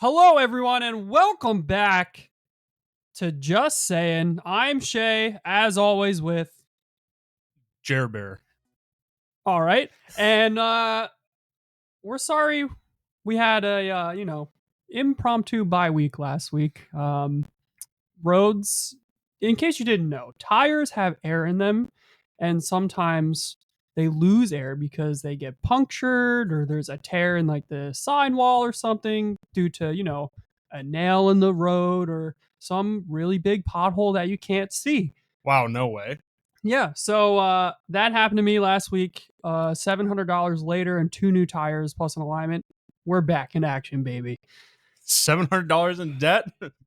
Hello, everyone, and welcome back to Just Sayin. I'm Shay, as always, with Jer Bear. all right, and we're sorry we had a impromptu bye week last week. Roads, in case you didn't know, tires have air in them, and sometimes they lose air because they get punctured or there's a tear in like the sidewall or something due to a nail in the road or some really big pothole that you can't see. Wow, no way. Yeah, so that happened to me last week. $700 later and 2 new tires plus an alignment. We're back in action, baby. $700 in debt,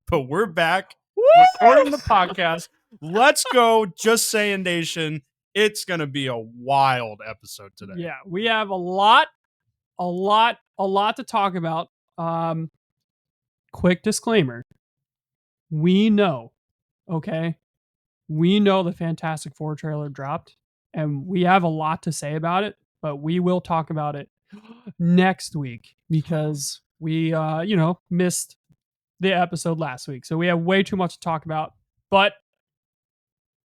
but we're back Woo! recording the podcast. Let's go, Just Saying Nation. It's going to be a wild episode today. Yeah, we have a lot to talk about. Quick disclaimer. We know, okay? We know the Fantastic Four trailer dropped, and we have a lot to say about it, but we will talk about it next week because we, missed the episode last week. So we have way too much to talk about, but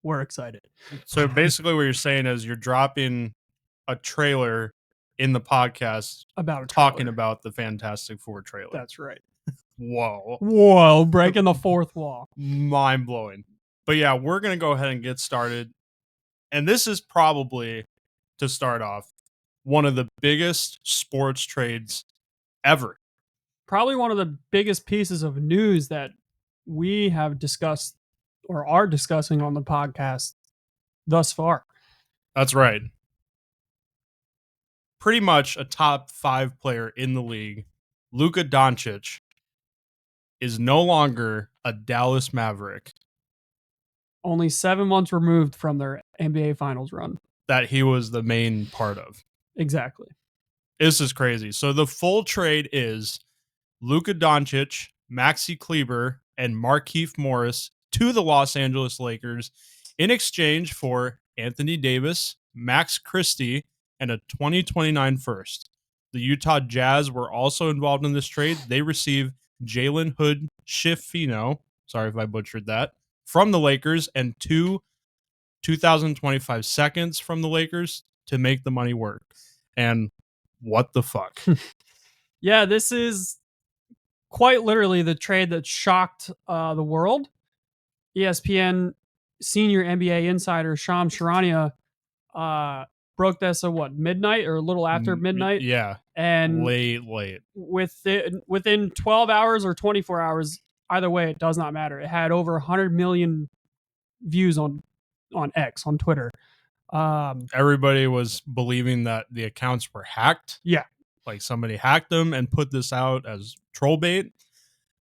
we're excited. So basically what you're saying is you're dropping a trailer in the podcast About talking about the Fantastic Four trailer. That's right. Whoa, breaking the fourth wall. Mind blowing. But yeah, we're going to go ahead and get started. And this is probably, to start off, one of the biggest sports trades ever. Probably one of the biggest pieces of news that we have discussed or are discussing on the podcast thus far. That's right. Pretty much a top 5 player in the league, Luka Doncic, is no longer a Dallas Maverick. Only 7 months removed from their NBA Finals run. That he was the main part of. Exactly. This is crazy. So the full trade is Luka Doncic, Maxi Kleber, and Markieff Morris to the Los Angeles Lakers in exchange for Anthony Davis, Max Christie, and a 2029 first. The Utah Jazz were also involved in this trade. They receive Jalen Hood Schifino, sorry if I butchered that, from the Lakers, and 2025 seconds from the Lakers to make the money work. And what the fuck? Yeah, this is quite literally the trade that shocked the world. ESPN senior NBA insider Shams Charania broke this at midnight or a little after midnight? Yeah. And late. Within 12 hours or 24 hours, either way, it does not matter. It had over 100 million views on X, on Twitter. Everybody was believing that the accounts were hacked. Yeah. Like somebody hacked them and put this out as troll bait.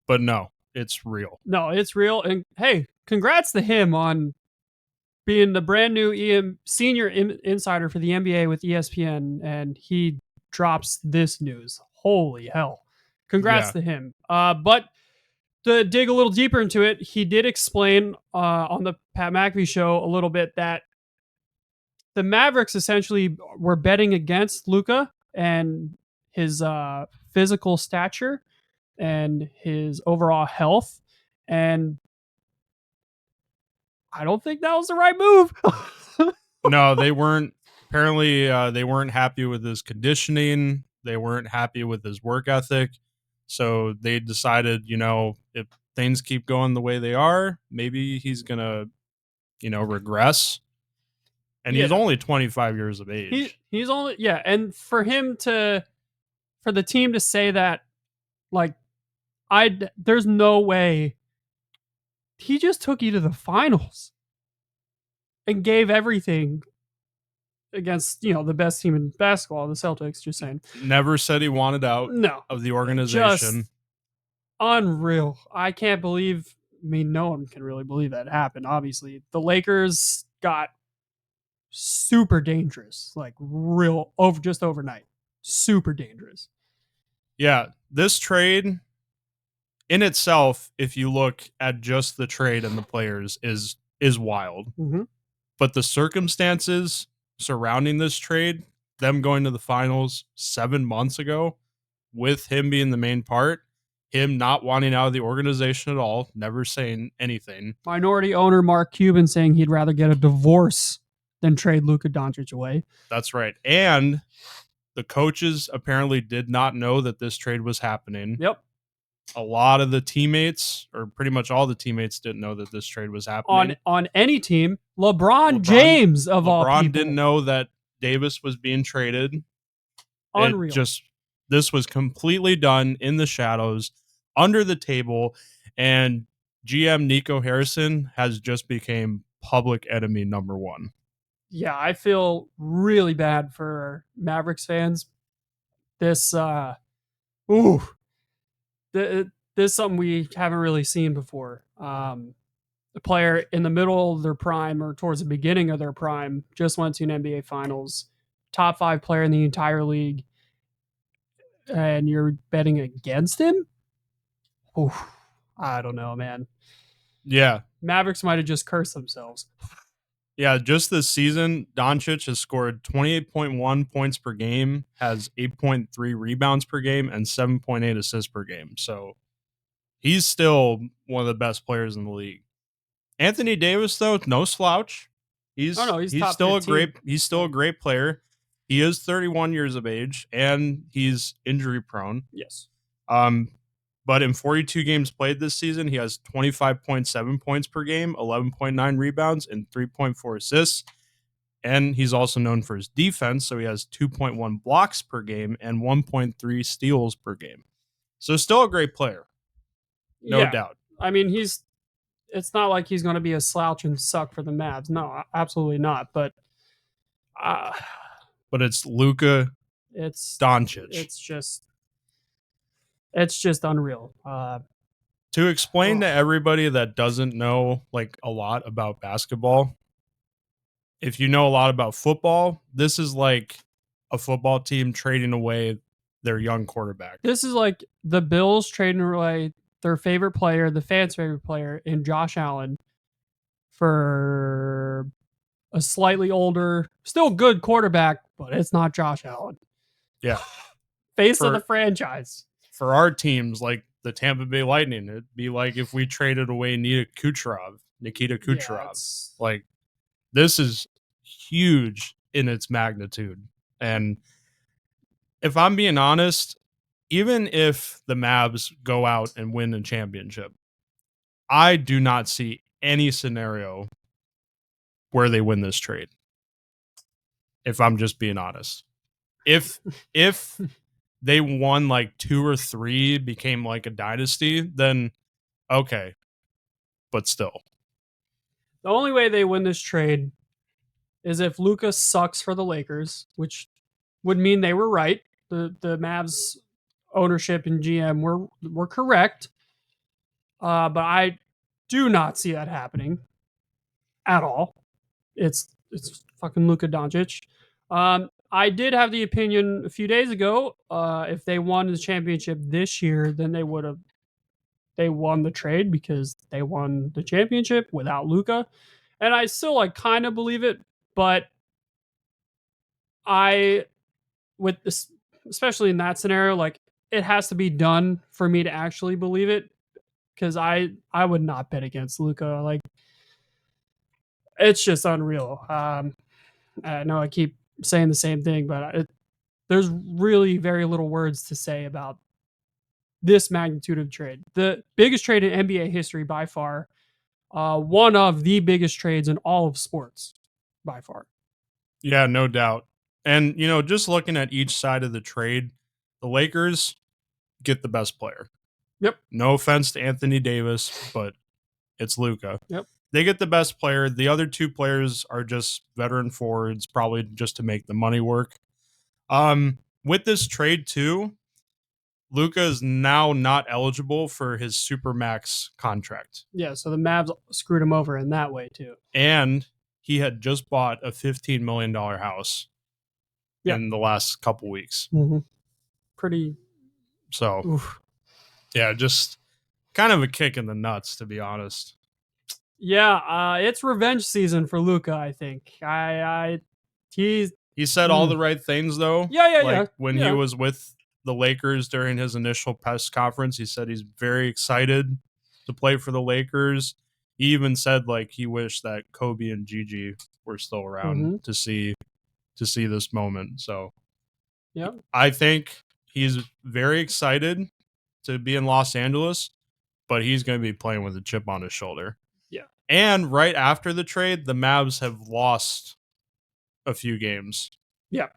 But no, it's real. No, it's real. And hey, congrats to him on being the brand new senior insider for the NBA with ESPN. And he drops this news. Holy hell. Congrats to him. But to dig a little deeper into it, he did explain on the Pat McAfee show a little bit that the Mavericks essentially were betting against Luka and his physical stature and his overall health. And I don't think that was the right move. No, they weren't. Apparently, they weren't happy with his conditioning. They weren't happy with his work ethic. So they decided, if things keep going the way they are, maybe he's going to, regress. And he's only 25 years of age. He's only, and for the team to say that, like, there's no way. He just took you to the finals and gave everything against, the best team in basketball, the Celtics, just saying. Never said he wanted out of the organization. Just unreal. I can't believe, no one can really believe that happened, obviously. The Lakers got super dangerous, like just overnight. Super dangerous. Yeah, this trade in itself, if you look at just the trade and the players, is wild. Mm-hmm. But the circumstances surrounding this trade, them going to the finals 7 months ago, with him being the main part, him not wanting out of the organization at all, never saying anything. Minority owner Mark Cuban saying he'd rather get a divorce than trade Luka Doncic away. That's right. And the coaches apparently did not know that this trade was happening. Yep. A lot of the teammates, or pretty much all the teammates, didn't know that this trade was happening. On any team, LeBron James of all people. LeBron didn't know that Davis was being traded. Unreal. This was completely done in the shadows, under the table, and GM Nico Harrison has just became public enemy number one. Yeah, I feel really bad for Mavericks fans. This this is something we haven't really seen before. A player in the middle of their prime or towards the beginning of their prime just went to an NBA Finals, top 5 player in the entire league, and you're betting against him? Oof, I don't know, man. Yeah. Mavericks might have just cursed themselves. Yeah, just this season, Doncic has scored 28.1 points per game, has 8.3 rebounds per game, and 7.8 assists per game. So he's still one of the best players in the league. Anthony Davis, though, no slouch. He's top still 15. He's still a great player. He is 31 years of age, and he's injury prone. Yes. But in 42 games played this season, he has 25.7 points per game, 11.9 rebounds, and 3.4 assists. And he's also known for his defense, so he has 2.1 blocks per game and 1.3 steals per game. So still a great player. No doubt. I mean, it's not like he's going to be a slouch and suck for the Mavs. No, absolutely not. But it's Luka Doncic. It's just unreal. To explain to everybody that doesn't know like a lot about basketball, if you know a lot about football, this is like a football team trading away their young quarterback. This is like the Bills trading away their favorite player, the fans' favorite player, in Josh Allen for a slightly older, still good quarterback, but it's not Josh Allen. Yeah. Face of the franchise. For our teams, like the Tampa Bay Lightning, it'd be like if we traded away Nikita Kucherov. Yeah, like, this is huge in its magnitude. And if I'm being honest, even if the Mavs go out and win a championship, I do not see any scenario where they win this trade. If I'm just being honest. If they won like 2 or 3, became like a dynasty, then okay. But still. The only way they win this trade is if Luka sucks for the Lakers, which would mean they were right. The Mavs ownership and GM were correct. But I do not see that happening at all. It's fucking Luka Doncic. I did have the opinion a few days ago, if they won the championship this year, then they won the trade because they won the championship without Luka. And I still like kind of believe it, but with this, especially in that scenario, like it has to be done for me to actually believe it, because I would not bet against Luka. Like, it's just unreal. I know I keep saying the same thing, but there's really very little words to say about this magnitude of trade. The biggest trade in NBA history by far. One of the biggest trades in all of sports by far. Yeah, no doubt. And, just looking at each side of the trade, the Lakers get the best player. Yep. No offense to Anthony Davis, but it's Luka. Yep. They get the best player. The other 2 players are just veteran forwards, probably just to make the money work. With this trade too, Luka is now not eligible for his Supermax contract. Yeah, so the Mavs screwed him over in that way too. And he had just bought a $15 million house in the last couple weeks. Mm-hmm. Pretty. So, oof. Yeah, just kind of a kick in the nuts, to be honest. Yeah, it's revenge season for Luka, I think. He said all the right things, though. Yeah. When he was with the Lakers during his initial press conference. He said he's very excited to play for the Lakers. He even said like he wished that Kobe and Gigi were still around Mm-hmm. to see this moment. So Yep. I think he's very excited to be in Los Angeles, but he's going to be playing with a chip on his shoulder. Yeah. And right after the trade, the Mavs have lost a few games. Yeah.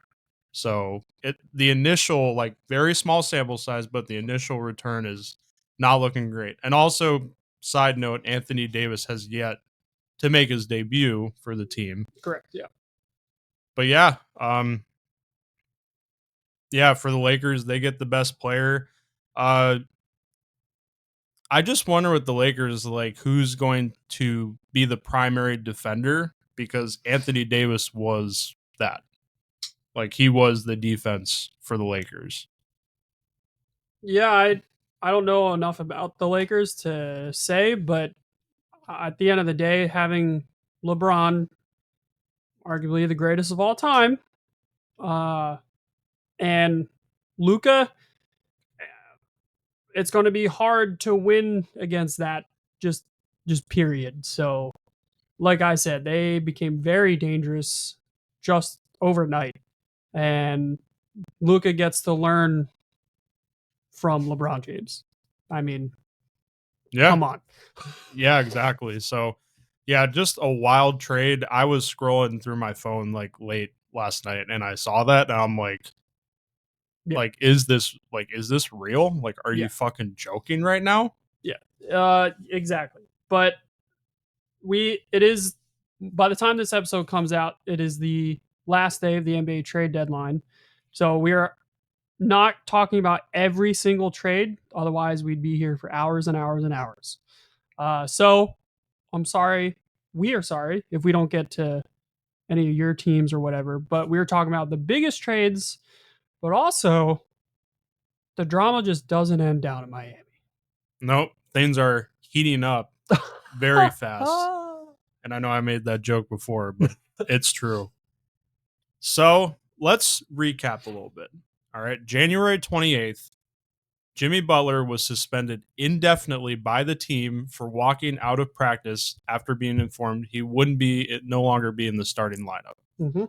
So the initial, like, very small sample size, but the initial return is not looking great. And also, side note, Anthony Davis has yet to make his debut for the team. Correct. Yeah. But yeah, for the Lakers, they get the best player. I just wonder with the Lakers, like, who's going to be the primary defender, because Anthony Davis was that. Like, he was the defense for the Lakers. Yeah. I don't know enough about the Lakers to say, but at the end of the day, having LeBron, arguably the greatest of all time, uh, and Luca, it's going to be hard to win against that. Just period. So, like I said, they became very dangerous just overnight, and Luca gets to learn from LeBron James. I mean, Yeah. come on. Yeah, exactly. So, yeah, just a wild trade. I was scrolling through my phone like late last night and I saw that and I'm Yeah. is this real? Like, are Yeah. you fucking joking right now? Yeah. Exactly. But it is, by the time this episode comes out, it is the last day of the NBA trade deadline. So we are not talking about every single trade. Otherwise, we'd be here for hours and hours and hours. So I'm sorry. We are sorry if we don't get to any of your teams or whatever. But we were talking about the biggest trades, but also the drama just doesn't end down in Miami. Nope. Things are heating up very fast. And I know I made that joke before, but it's true. So let's recap a little bit. All right. January 28th, Jimmy Butler was suspended indefinitely by the team for walking out of practice after being informed he wouldn't be no longer be in the starting lineup. Mm-hmm.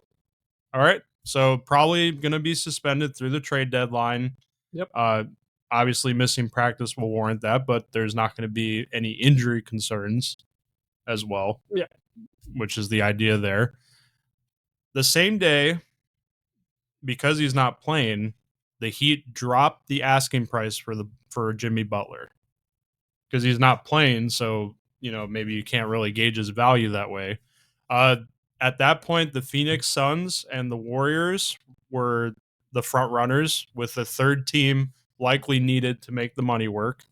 All right. So probably going to be suspended through the trade deadline. Yep. Obviously, missing practice will warrant that, but there's not going to be any injury concerns as well. Yeah. Which is the idea there. The same day, because he's not playing, the Heat dropped the asking price for Jimmy Butler because he's not playing. So maybe you can't really gauge his value that way. At that point, the Phoenix Suns and the Warriors were the front runners, with the third team likely needed to make the money work.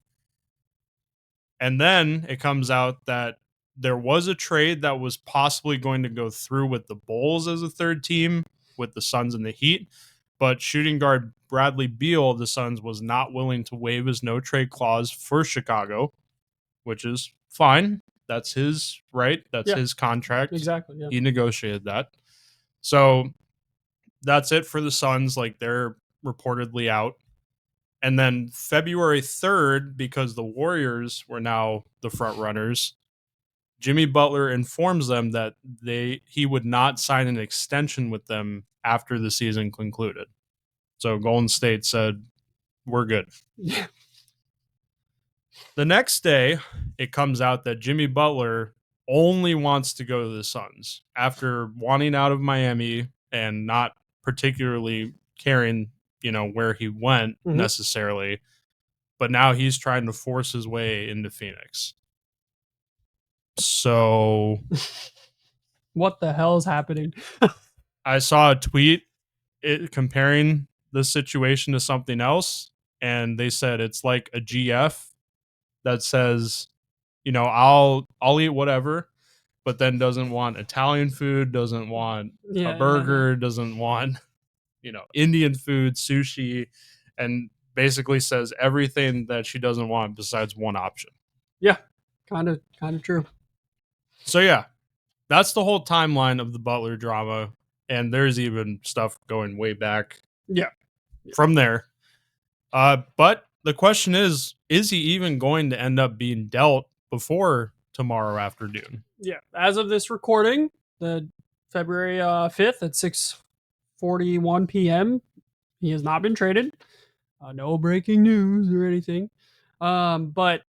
And then it comes out that there was a trade that was possibly going to go through with the Bulls as a third team, with the Suns and the Heat. But shooting guard Bradley Beal of the Suns was not willing to waive his no trade clause for Chicago, which is fine. That's his right. That's his contract. Exactly. Yeah. He negotiated that. So that's it for the Suns. Like, they're reportedly out. And then February 3rd, because the Warriors were now the front runners, Jimmy Butler informs them that he would not sign an extension with them after the season concluded. So Golden State said, we're good. Yeah. The next day, it comes out that Jimmy Butler only wants to go to the Suns after wanting out of Miami and not particularly caring, where he went necessarily. But now he's trying to force his way into Phoenix. So what the hell is happening? I saw a tweet comparing the situation to something else, and they said it's like a GF that says, I'll eat whatever, but then doesn't want Italian food, doesn't want a burger, doesn't want, Indian food, sushi, and basically says everything that she doesn't want besides one option. Yeah, kind of true. So yeah, that's the whole timeline of the Butler drama, and there's even stuff going way back. Yeah. From there. But the question is he even going to end up being dealt before tomorrow afternoon? Yeah, as of this recording, the February 5th at 6:41 p.m., he has not been traded. No breaking news or anything. But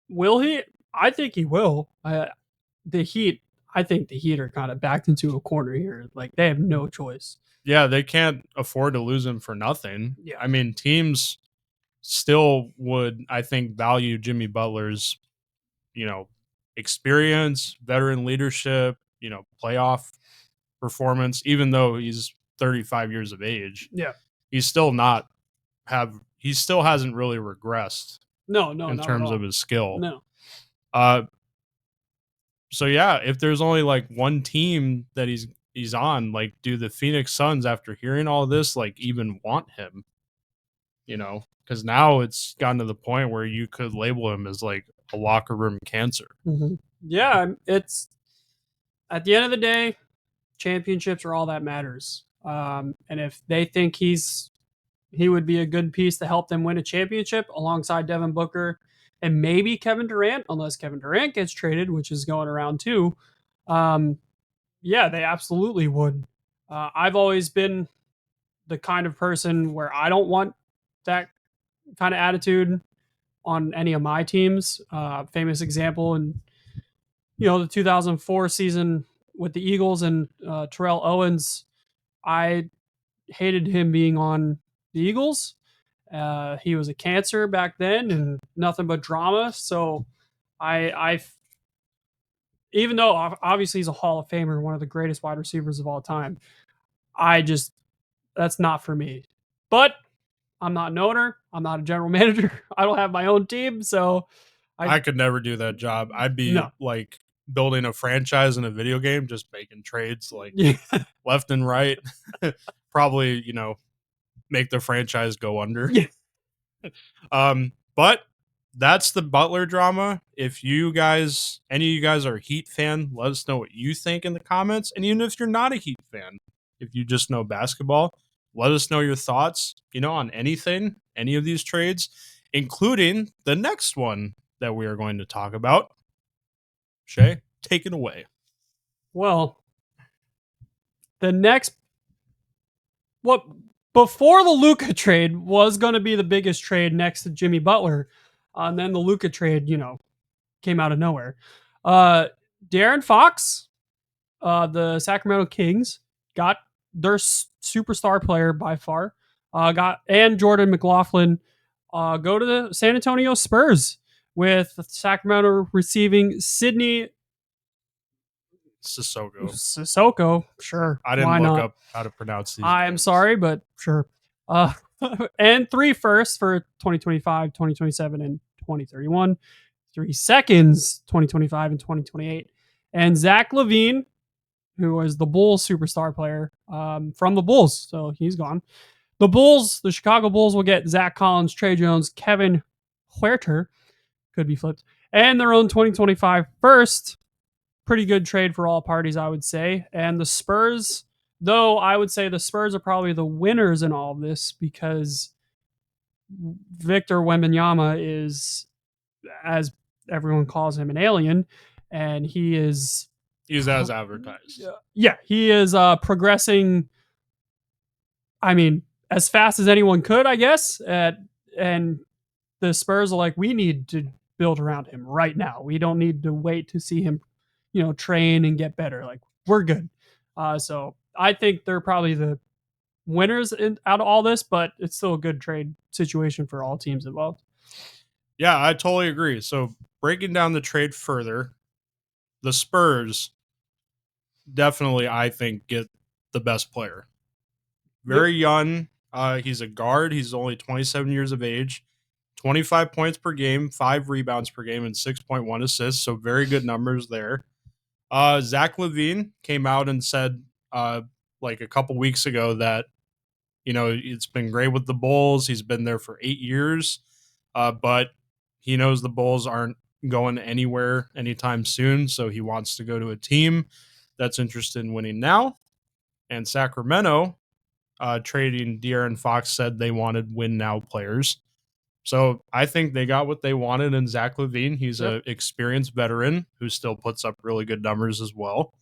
will he? I think he will. The Heat, I think the Heat are kind of backed into a corner here. Like they have no choice. Yeah, they can't afford to lose him for nothing. Yeah. I mean, teams still would, I think, value Jimmy Butler's, you know, experience, veteran leadership, playoff performance, even though he's 35 years of age. Yeah. He's still not he still hasn't really regressed No, in not at terms all. of his skill. No. Uh so yeah, if there's only like one team that he's on, like do the Phoenix Suns after hearing all this like even want him? Because now it's gotten to the point where you could label him as like a locker room cancer. Mm-hmm. Yeah, it's at the end of the day, championships are all that matters. And if they think he would be a good piece to help them win a championship alongside Devin Booker and maybe Kevin Durant, unless Kevin Durant gets traded, which is going around too. Um, yeah, they absolutely would. I've always been the kind of person where I don't want that kind of attitude on any of my teams. Famous example in the 2004 season with the Eagles and Terrell Owens. I hated him being on the Eagles. He was a cancer back then and nothing but drama. So I even though obviously he's a Hall of Famer, one of the greatest wide receivers of all time, I just that's not for me. But I'm not an owner. I'm not a general manager. I don't have my own team, so I could never do that job. I'd be no. like building a franchise in a video game, just making trades like Yeah. left and right. Probably, make the franchise go under. Yeah. But that's the Butler drama. If any of you guys are a Heat fan, let us know what you think in the comments. And even if you're not a Heat fan, if you just know basketball, let us know your thoughts, on anything, any of these trades, including the next one that we are going to talk about. Shay, take it away. Well, the next what before the Luka trade was going to be the biggest trade next to Jimmy Butler, and then the Luka trade, came out of nowhere. Darren Fox, the Sacramento Kings, got their superstar player by far. And Jordan McLaughlin go to the San Antonio Spurs with Sacramento receiving Sydney Sissoko. Sure, I didn't why look not? up how to pronounce these. I'm names. sorry, but sure. And 3 firsts for 2025, 2027, and 2031. 3 seconds, 2025 and 2028. And Zach LaVine, who was the Bulls superstar player from the Bulls. So he's gone. The Chicago Bulls will get Zach Collins, Trey Jones, Kevin Huerter, could be flipped, and their own 2025 first. Pretty good trade for all parties, I would say. And the Spurs, though I would say the Spurs are probably the winners in all of this because Victor Wembanyama is, as everyone calls him, an alien, and he's as advertised. Yeah, he is progressing. I mean, as fast as anyone could, I guess. And the Spurs are like, we need to build around him right now. We don't need to wait to see him, train and get better. Like we're good. So I think they're probably the winners out of all this, but it's still a good trade situation for all teams involved. Yeah, I totally agree. So breaking down the trade further, the Spurs definitely, I think, get the best player. Very young. He's a guard. He's only 27 years of age. 25 points per game, 5 rebounds per game, and 6.1 assists. So very good numbers there. Zach LaVine came out and said like a couple weeks ago that, it's been great with the Bulls. He's been there for 8 years, but he knows the Bulls aren't going anywhere anytime soon. So he wants to go to a team that's interested in winning now. And Sacramento trading De'Aaron Fox said they wanted win now players. So I think they got what they wanted in Zach LaVine. He's Yep. an experienced veteran who still puts up really good numbers as well.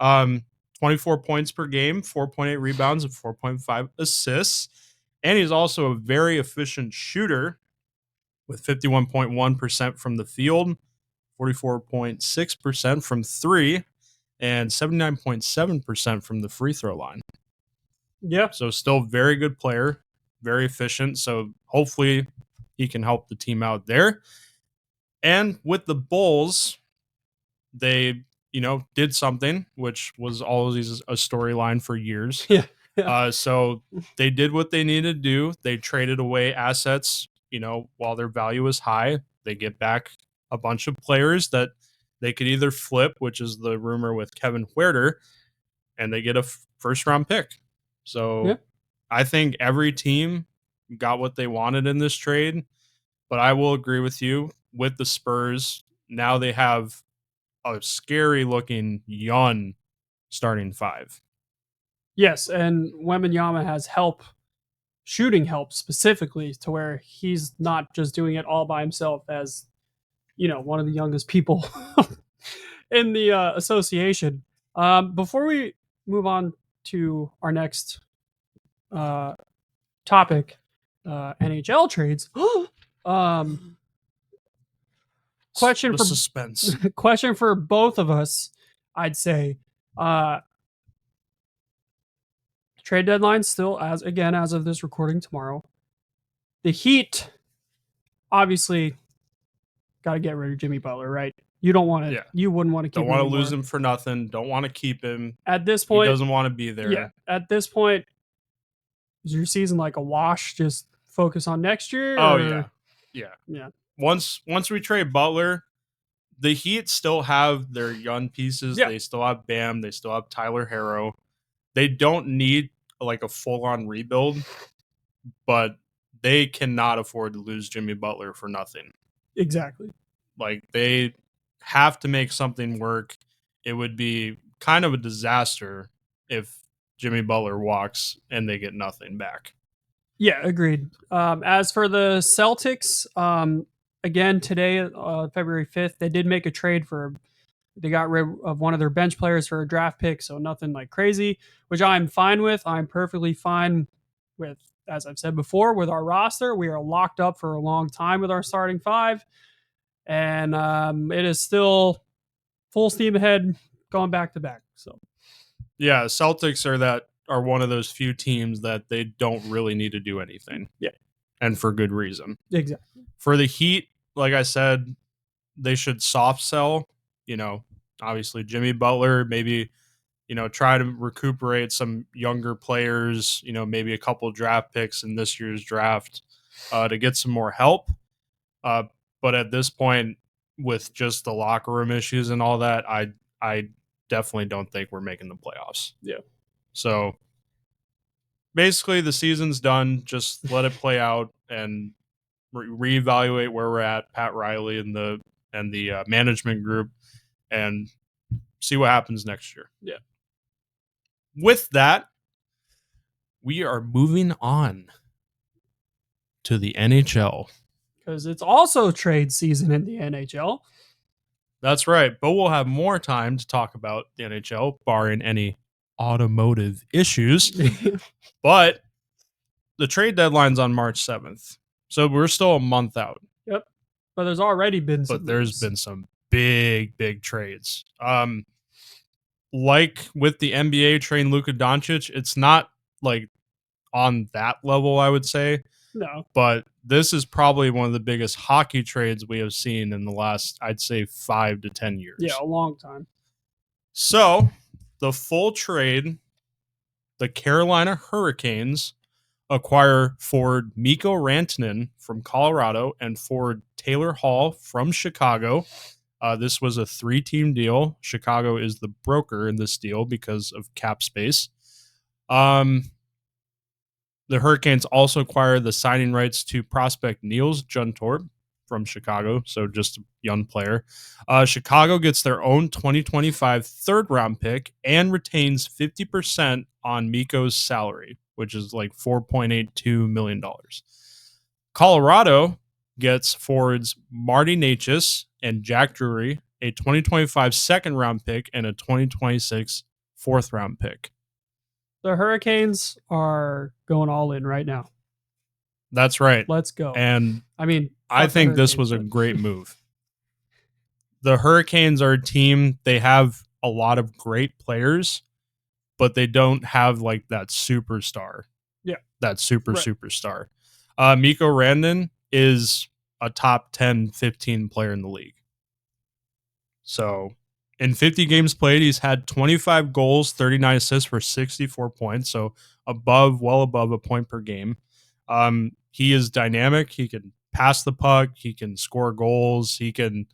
24 points per game, 4.8 rebounds, and 4.5 assists. And he's also a very efficient shooter with 51.1% from the field, 44.6% from three, and 79.7% from the free throw line. Yeah. So still very good player, very efficient. So hopefully he can help the team out there. And with the Bulls, they, did something, which was always a storyline for years. Yeah. Yeah. So they did what they needed to do. They traded away assets, while their value is high. They get back a bunch of players that they could either flip, which is the rumor with Kevin Huerter, and they get a first round pick. So Yeah. I think every team got what they wanted in this trade. But I will agree with you with the Spurs. Now they have a scary looking young starting five. Yes, and Wembanyama has shooting help specifically, to where he's not just doing it all by himself as, one of the youngest people in the association. Before we move on to our next uh, topic, NHL trades. um, question The for suspense. question for both of us. I'd say uh, trade deadline still, as of this recording tomorrow. The Heat obviously got to get rid of Jimmy Butler, right? You don't want to. Yeah. You wouldn't want to keep. Don't him want to anymore. lose him for nothing. Don't want to keep him. At this He point, doesn't want to be there. yeah. At this point, is your season like a wash? Just focus on next year. Oh or- yeah. Once we trade Butler, the Heat still have their young pieces. Yeah. They still have Bam. They still have Tyler Harrow. They don't need like a full on rebuild, but they cannot afford to lose Jimmy Butler for nothing. Exactly. Like they have to make something work. It would be kind of a disaster if Jimmy Butler walks and they get nothing back. Yeah, agreed. As for the Celtics, again today, February 5th, they did make a trade for. They got rid of one of their bench players for a draft pick, so nothing like crazy, which I'm fine with. I'm perfectly fine with, as I've said before, with our roster. We are locked up for a long time with our starting five, and it is still full steam ahead, going back to back. So Yeah, Celtics are one of those few teams that they don't really need to do anything. Yeah. And for good reason. Exactly. For the Heat, like I said, they should soft sell, obviously Jimmy Butler, maybe, try to recuperate some younger players, maybe a couple draft picks in this year's draft to get some more help. But at this point, with just the locker room issues and all that, I definitely don't think we're making the playoffs. Yeah. So basically, the season's done. Just let it play out and reevaluate where we're at. Pat Riley and the management group, and see what happens next year. Yeah. With that, we are moving on to the NHL. Because it's also trade season in the NHL. That's right. But we'll have more time to talk about the NHL, barring any automotive issues. But the trade deadline's on March 7th. So we're still a month out. Yep. But there's already been some. But there's been some big trades. Like with the NBA trading Luka Doncic, it's not like on that level, I would say. No. But this is probably one of the biggest hockey trades we have seen in the last, I'd say, 5 to 10 years. Yeah, a long time. So the full trade, the Carolina Hurricanes acquire forward Mikko Rantanen from Colorado and forward Taylor Hall from Chicago. This was a 3-team deal. Chicago is the broker in this deal because of cap space. The Hurricanes also acquired the signing rights to prospect Niels Juntorp from Chicago, so just a young player. Chicago gets their own 2025 third round pick and retains 50% on Miko's salary, which is like $4.82 million. Colorado gets forwards Marty Necas and Jack Drury, a 2025 second round pick, and a 2026 fourth round pick. The Hurricanes are going all in right now. That's right. Let's go. And I mean, I think this was a great move. The Hurricanes are a team, they have a lot of great players, but they don't have like that superstar. Yeah. That superstar. Mikko Rantanen is a top 10, 15 player in the league. So in 50 games played, he's had 25 goals, 39 assists for 64 points. So well above a point per game. He is dynamic. He can pass the puck. He can score goals. He can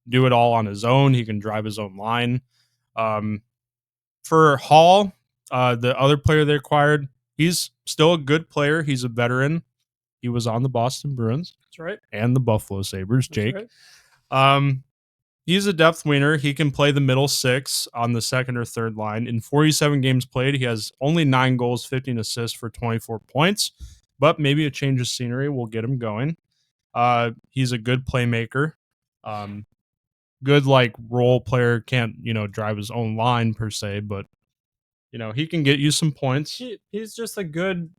do it all on his own. He can drive his own line. For Hall, the other player they acquired, he's still a good player. He's a veteran. He was on the Boston Bruins. That's right. And the Buffalo Sabres, Jake. Right. He's a depth winner. He can play the middle six on the second or third line. In 47 games played, he has only 9 goals, 15 assists for 24 points. But maybe a change of scenery will get him going. He's a good playmaker. Good like role player. Can't drive his own line per se, but he can get you some points. He's just a good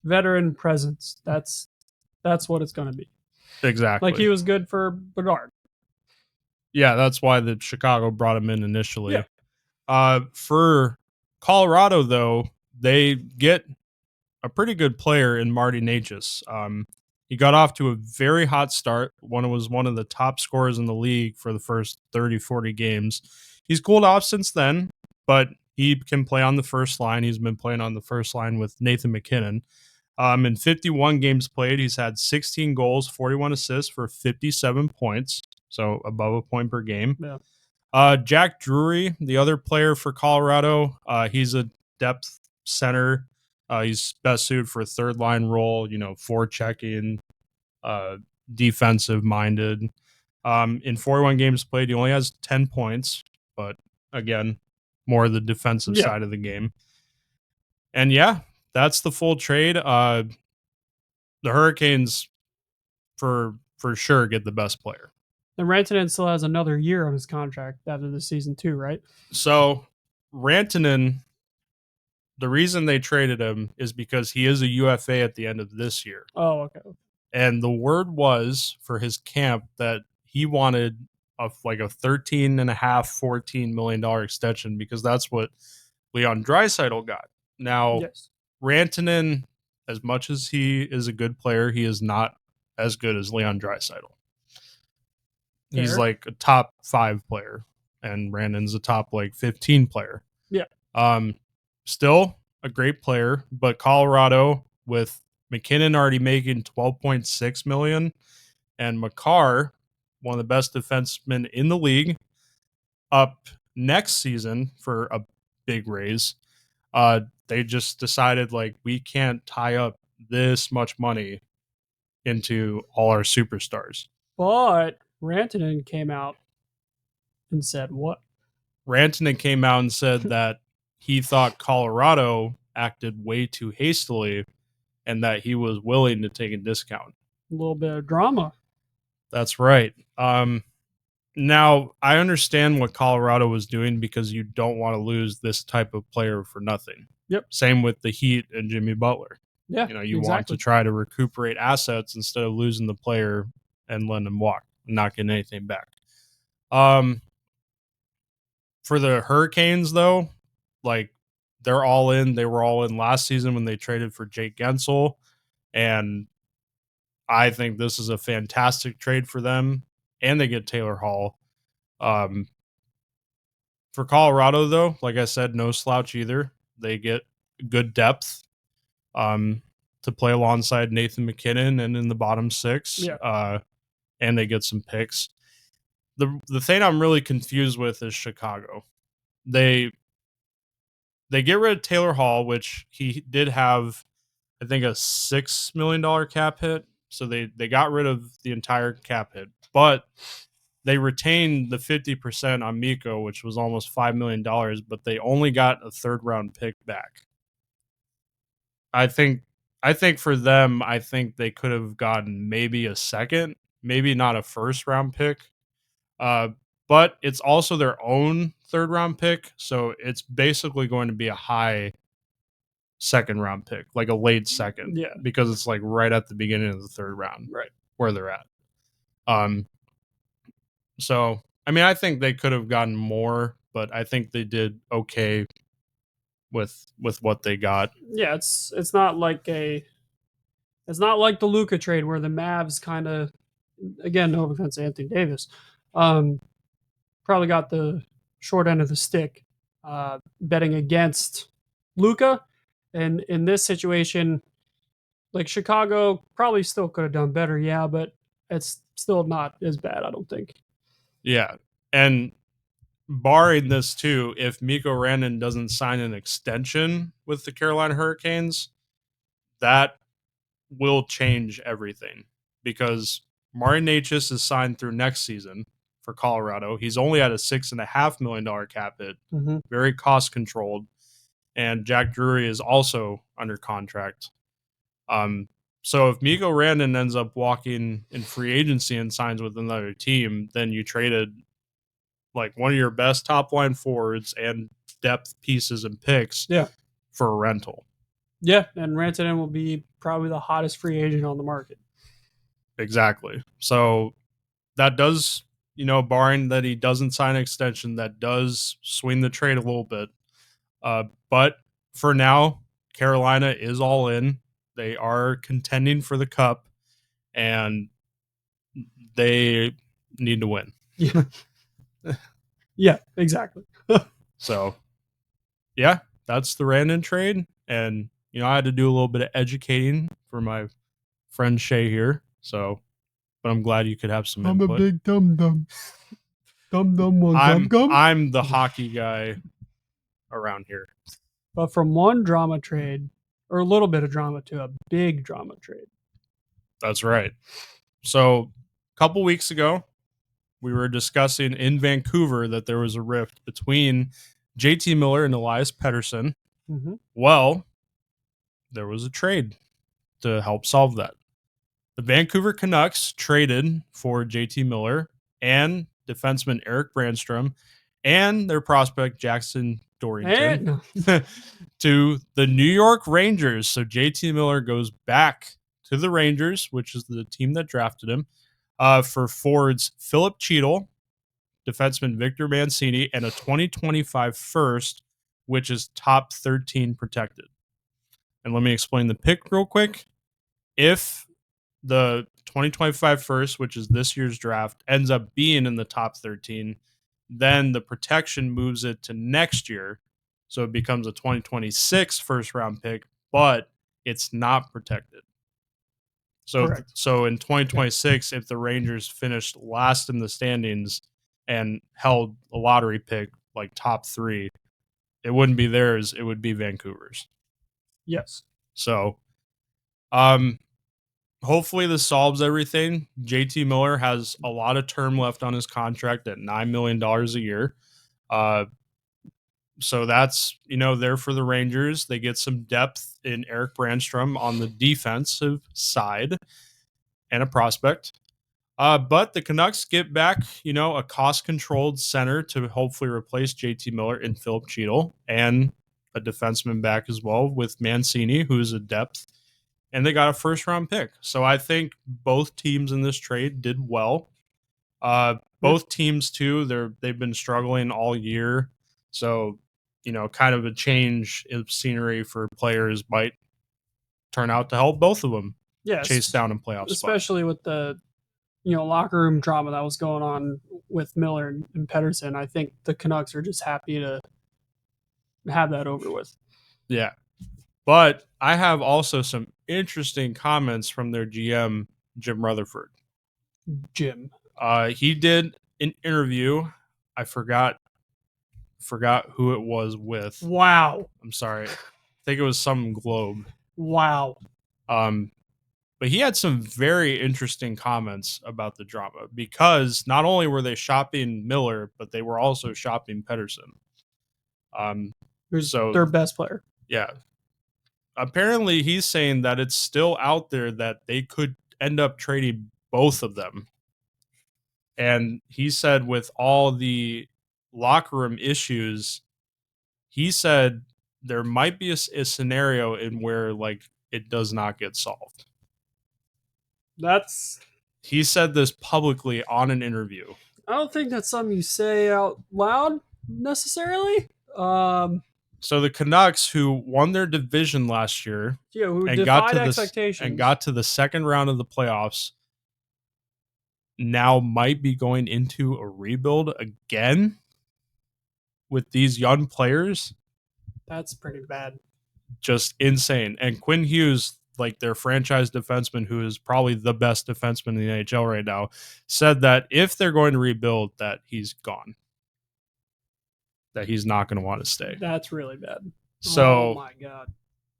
veteran presence. That's what it's going to be. Exactly. Like he was good for Bedard. Yeah, that's why the Chicago brought him in initially. Yeah. For Colorado, though, they get a pretty good player in Marty Necas. He got off to a very hot start. Was one of the top scorers in the league for the first 30, 40 games. He's cooled off since then, but he can play on the first line. He's been playing on the first line with Nathan MacKinnon. In 51 games played, he's had 16 goals, 41 assists for 57 points, so above a point per game. Yeah. Jack Drury, the other player for Colorado, he's a depth center. He's best suited for a third line role, forechecking, defensive minded. In 41 games played, he only has 10 points, but again, more the defensive side of the game. And yeah, that's the full trade. The Hurricanes for sure get the best player. And Rantanen still has another year on his contract after the season too, right? So Rantanen, the reason they traded him is because he is a UFA at the end of this year. Oh, okay. And the word was for his camp that he wanted a 13 and a half, $14 million extension because that's what Leon Draisaitl got. Now, yes. Rantanen, as much as he is a good player, he is not as good as Leon Draisaitl. He's like a top 5 player, and Brandon's a top 15 player. Yeah. Still a great player, but Colorado with MacKinnon already making $12.6 million, and Makar, one of the best defensemen in the league, up next season for a big raise. They just decided we can't tie up this much money into all our superstars. But Rantanen came out and said what? Rantanen came out and said that he thought Colorado acted way too hastily and that he was willing to take a discount. A little bit of drama. That's right. Now, I understand what Colorado was doing because you don't want to lose this type of player for nothing. Yep. Same with the Heat and Jimmy Butler. Yeah. You want to try to recuperate assets instead of losing the player and letting him walk, not getting anything back. For the Hurricanes, though, they're all in. They were all in last season when they traded for Jake Gensel, and I think this is a fantastic trade for them, and they get Taylor Hall. For Colorado, though, like I said, no slouch either. They get good depth to play alongside Nathan MacKinnon and in the bottom 6. Yeah. And they get some picks. The thing I'm really confused with is Chicago. They get rid of Taylor Hall, which he did have, I think, a $6 million cap hit. So they got rid of the entire cap hit, but they retained the 50% on Miko, which was almost $5 million, but they only got a third round pick back. I think for them, I think they could have gotten maybe a second, maybe not a first round pick. But it's also their own third round pick, so it's basically going to be a high second round pick, like a late second, Yeah. because it's like right at the beginning of the third round, Right. where they're at. So I mean, I think they could have gotten more, but I think they did okay with what they got. Yeah, it's not like the Luca trade where the Mavs kind of, again, no offense to Anthony Davis, um, probably got the short end of the stick betting against Luca. And in this situation, like Chicago probably still could have done better, yeah, but it's still not as bad, I don't think. Yeah, and barring this too, if Miko Rannon doesn't sign an extension with the Carolina Hurricanes, that will change everything because Martin Necas is signed through next season for Colorado. He's only at a $6.5 million cap hit, very cost controlled, and Jack Drury is also under contract. So if Miko Rannon ends up walking in free agency and signs with another team, then you traded like one of your best top line forwards and depth pieces and picks for a rental. Yeah, and Rantanen will be probably the hottest free agent on the market. Exactly. So that does, barring that he doesn't sign an extension, that does swing the trade a little bit. But for now, Carolina is all in. They are contending for the cup, and they need to win. Yeah. Yeah, exactly. So, yeah, that's the Rannon trade. And, I had to do a little bit of educating for my friend Shay here. So, but I'm glad you could have some input. I'm a big dum-dum. Dum-dum one gum. I'm the hockey guy around here. But from one drama trade, or a little bit of drama, to a big drama trade. That's right. So, a couple weeks ago, we were discussing in Vancouver that there was a rift between JT Miller and Elias Pettersson. Mm-hmm. Well, there was a trade to help solve that. The Vancouver Canucks traded for JT Miller and defenseman Eric Brandstrom and their prospect Jackson Dorrington to the New York Rangers. So JT Miller goes back to the Rangers, which is the team that drafted him, for forwards Philip Cheadle, defenseman Victor Mancini, and a 2025 first, which is top 13 protected. And let me explain the pick real quick. If the 2025 first, which is this year's draft, ends up being in the top 13, then the protection moves it to next year. So it becomes a 2026 first round pick, but it's not protected. So in 2026, if the Rangers finished last in the standings and held a lottery pick like top 3, it wouldn't be theirs, it would be Vancouver's. Yes. So hopefully this solves everything. JT Miller has a lot of term left on his contract at $9 million a year. So that's, there for the Rangers. They get some depth in Eric Brandstrom on the defensive side and a prospect. But the Canucks get back, a cost-controlled center to hopefully replace JT Miller and Philip Cheadle, and a defenseman back as well with Mancini, who's a depth. And they got a first-round pick. So I think both teams in this trade did well. Both teams, too, they've been struggling all year. So, kind of a change in scenery for players might turn out to help both of them chase down in playoff spots. Especially with the locker room drama that was going on with Miller and Pettersson. I think the Canucks are just happy to have that over with. Yeah. But I have also some interesting comments from their GM, Jim Rutherford. Jim. He did an interview. I forgot who it was with. Wow. I'm sorry. I think it was some Globe. Wow. But But he had some very interesting comments about the drama because not only were they shopping Miller, but they were also shopping Pedersen. Who's So their best player? yeah, apparently he's saying that it's still out there that they could end up trading both of them. And he said with all the locker room issues, he said there might be a scenario in where like it does not get solved. That's. He said this publicly on an interview. I don't think that's something you say out loud necessarily. So the Canucks, who won their division last year, Yeah, who and got defied to expectations and got to the second round of the playoffs, now might be going into a rebuild again with these young players. That's pretty bad. Just insane. And Quinn Hughes, like their franchise defenseman, who is probably the best defenseman in the NHL right now, said that if they're going to rebuild, that he's gone. That he's not going to want to stay. That's really bad. So, oh my god.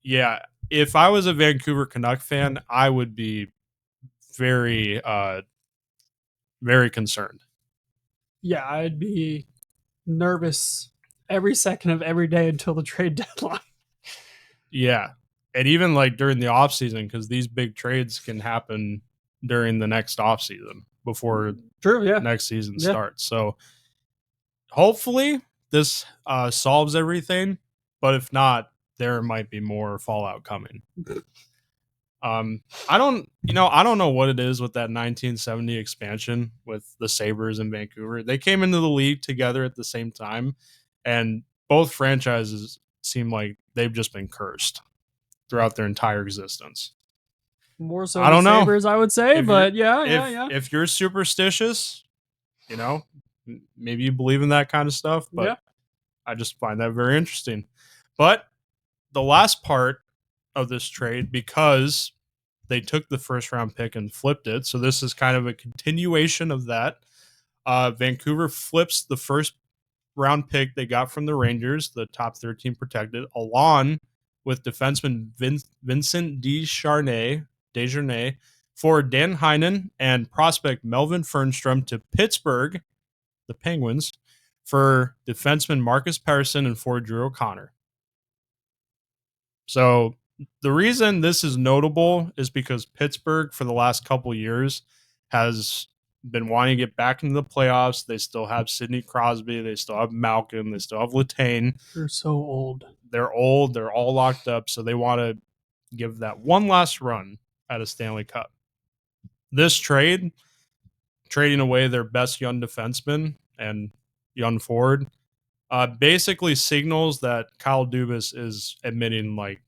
Yeah, if I was a Vancouver Canuck fan, I would be very, very concerned. Yeah, I'd be nervous every second of every day until the trade deadline. Yeah, and even like during the off season, because these big trades can happen during the next off season before True, yeah. next season starts. So hopefully this solves everything, but if not, there might be more fallout coming. I don't know what it is with that 1970 expansion with the Sabres in Vancouver. They came into the league together at the same time, and both franchises seem like they've just been cursed throughout their entire existence. More so I don't know. Sabres, I would say, but yeah. If you're superstitious, maybe you believe in that kind of stuff, but I just find that very interesting. But the last part of this trade, because they took the first round pick and flipped it, so this is kind of a continuation of that. Vancouver flips the first round pick they got from the Rangers, the top 13 protected, along with defenseman Vincent Desjardins for Dan Heinen and prospect Melvin Fernstrom to Pittsburgh, the Penguins, for defenseman Marcus Persson and for Drew O'Connor. So the reason this is notable is because Pittsburgh for the last couple years has been wanting to get back into the playoffs. They still have Sidney Crosby. They still have Malkin. They still have Letang. They're so old. They're old. They're all locked up. So they want to give that one last run at a Stanley Cup. This trade, trading away their best young defenseman and young forward, basically signals that Kyle Dubas is admitting, like,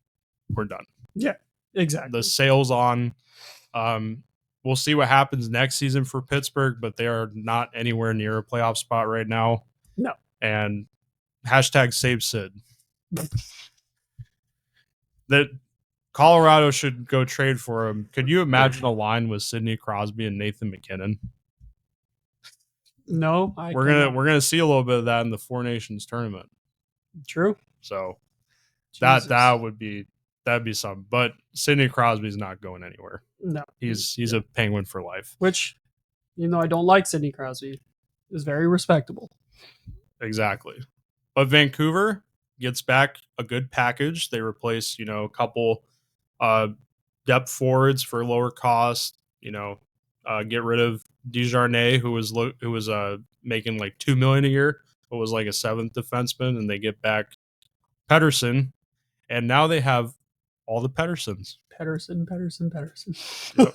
we're done. Yeah, exactly. The sail's on. We'll see what happens next season for Pittsburgh, but they are not anywhere near a playoff spot right now. No. And hashtag save Sid. That Colorado should go trade for him. Could you imagine a line with Sidney Crosby and Nathan McKinnon? No, we're gonna see a little bit of that in the Four Nations tournament. True. So Jesus. that'd be something. But Sidney Crosby's not going anywhere. No, he's a Penguin for life. Which, even though I don't like Sidney Crosby, is very respectable. Exactly. But Vancouver gets back a good package. They replace, a couple depth forwards for lower cost. Get rid of Desjardins, who was making like $2 million a year, but was like a seventh defenseman, and they get back Pedersen, and now they have all the Pedersens. Pedersen. Yep.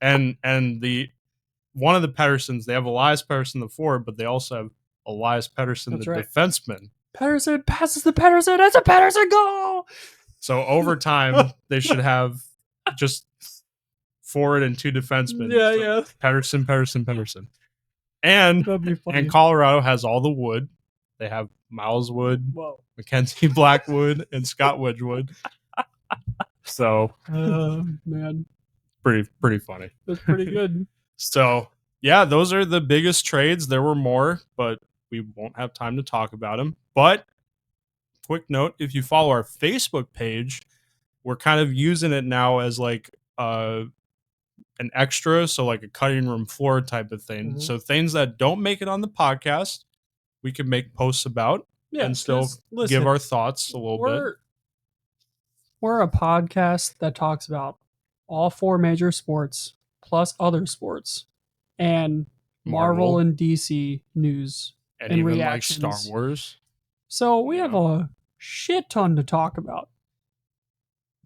and the one of the Pedersens, they have Elias Pettersson the forward, but they also have Elias Pettersson the defenseman. Pedersen passes the Pedersen. That's a Pedersen goal. So over time, they should have just forward and two defensemen. Yeah. Pettersson. And Colorado has all the wood. They have Miles Wood, Mackenzie Blackwood, and Scott Wedgwood. So, man, pretty funny. That's pretty good. So, yeah, those are the biggest trades. There were more, but we won't have time to talk about them. But quick note, if you follow our Facebook page, we're kind of using it now as like an extra, so like a cutting room floor type of thing. Mhm. So things that don't make it on the podcast, we can make posts about and still 'cause, listen, give our thoughts a little bit. We're a podcast that talks about all 4 major sports plus other sports and Marvel and DC news and and even like Star reactions. Wars. So we You have know. a shit ton to talk about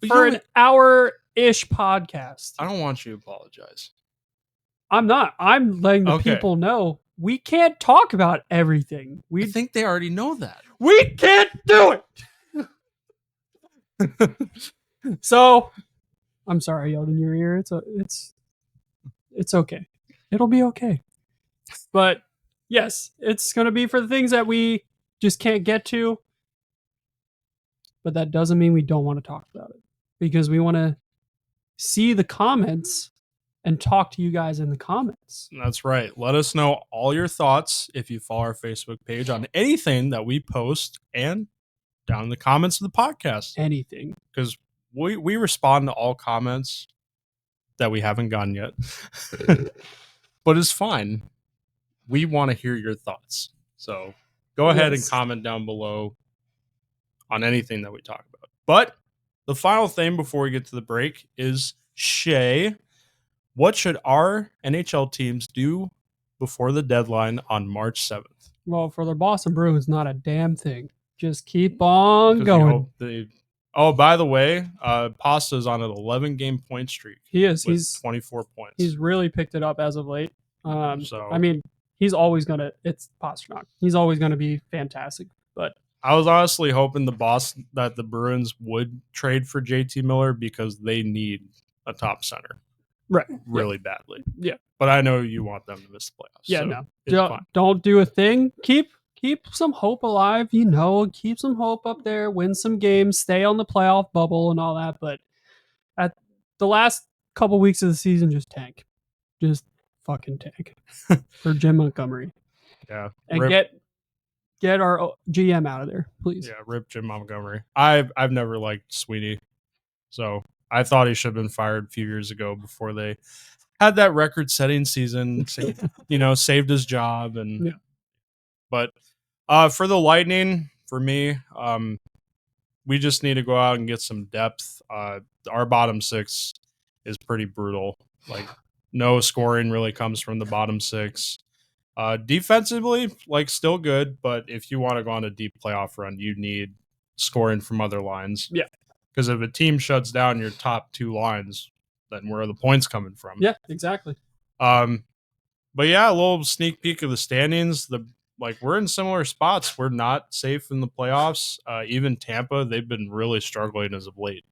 But for you an hour-ish podcast. I don't want you to apologize. I'm not. I'm letting the Okay. people know we can't talk about everything. I think they already know that. We can't do it. So, I'm sorry, I yelled in your ear. It's okay. It'll be okay. But yes, it's gonna be for the things that we just can't get to. But that doesn't mean we don't want to talk about it because we want to see the comments and talk to you guys in the comments. That's right. Let us know all your thoughts if you follow our Facebook page on anything that we post and down in the comments of the podcast. Anything. Because we respond to all comments that we haven't gotten yet. But it's fine. We want to hear your thoughts. So go ahead and comment down below on anything that we talk about. But the final thing before we get to the break is, Shay, what should our NHL teams do before the deadline on March 7th? Well, for the Boston Bruins, not a damn thing. Just keep on going. Oh, by the way, Pasta's on an 11-game point streak. He is. With He's 24 points. He's really picked it up as of late. So I mean, he's always gonna. It's Pasternak. He's always gonna be fantastic. But I was honestly hoping that the Bruins would trade for JT Miller because they need a top center, right, really badly. Yeah, but I know you want them to miss the playoffs. Yeah, so no, don't do a thing. Keep some hope alive. Keep some hope up there. Win some games. Stay on the playoff bubble and all that. But at the last couple weeks of the season, just tank. Just fucking tank for Jim Montgomery. Yeah, and get our GM out of there, please. Yeah, rip Jim Montgomery. I've never liked Sweeney, so I thought he should have been fired a few years ago before they had that record-setting season. Saved his job and. Yeah. But for the Lightning, for me, we just need to go out and get some depth. Our bottom 6 is pretty brutal. Like, no scoring really comes from the bottom 6. Defensively, still good, but if you want to go on a deep playoff run, you need scoring from other lines. Yeah. Because if a team shuts down your top 2 lines, then where are the points coming from? Yeah, exactly. But yeah, a little sneak peek of the standings. We're in similar spots. We're not safe in the playoffs. Even Tampa, they've been really struggling as of late.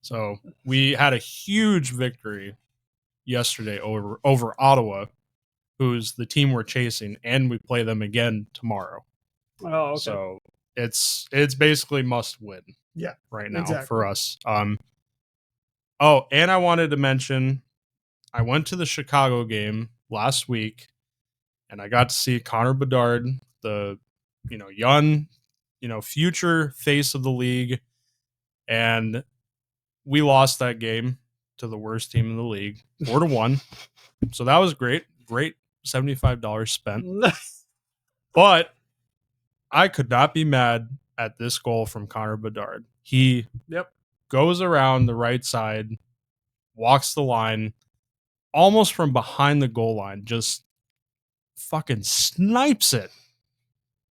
So we had a huge victory yesterday over Ottawa, who's the team we're chasing, and we play them again tomorrow. Oh, okay. So it's basically must win. Yeah, right now exactly. for us. Oh, and I wanted to mention, I went to the Chicago game last week, and I got to see Connor Bedard, the young, future face of the league, and we lost that game to the worst team in the league, 4-1. So that was great $75 spent. But I could not be mad at this goal from Connor Bedard. He goes around the right side, walks the line, almost from behind the goal line, just fucking snipes it.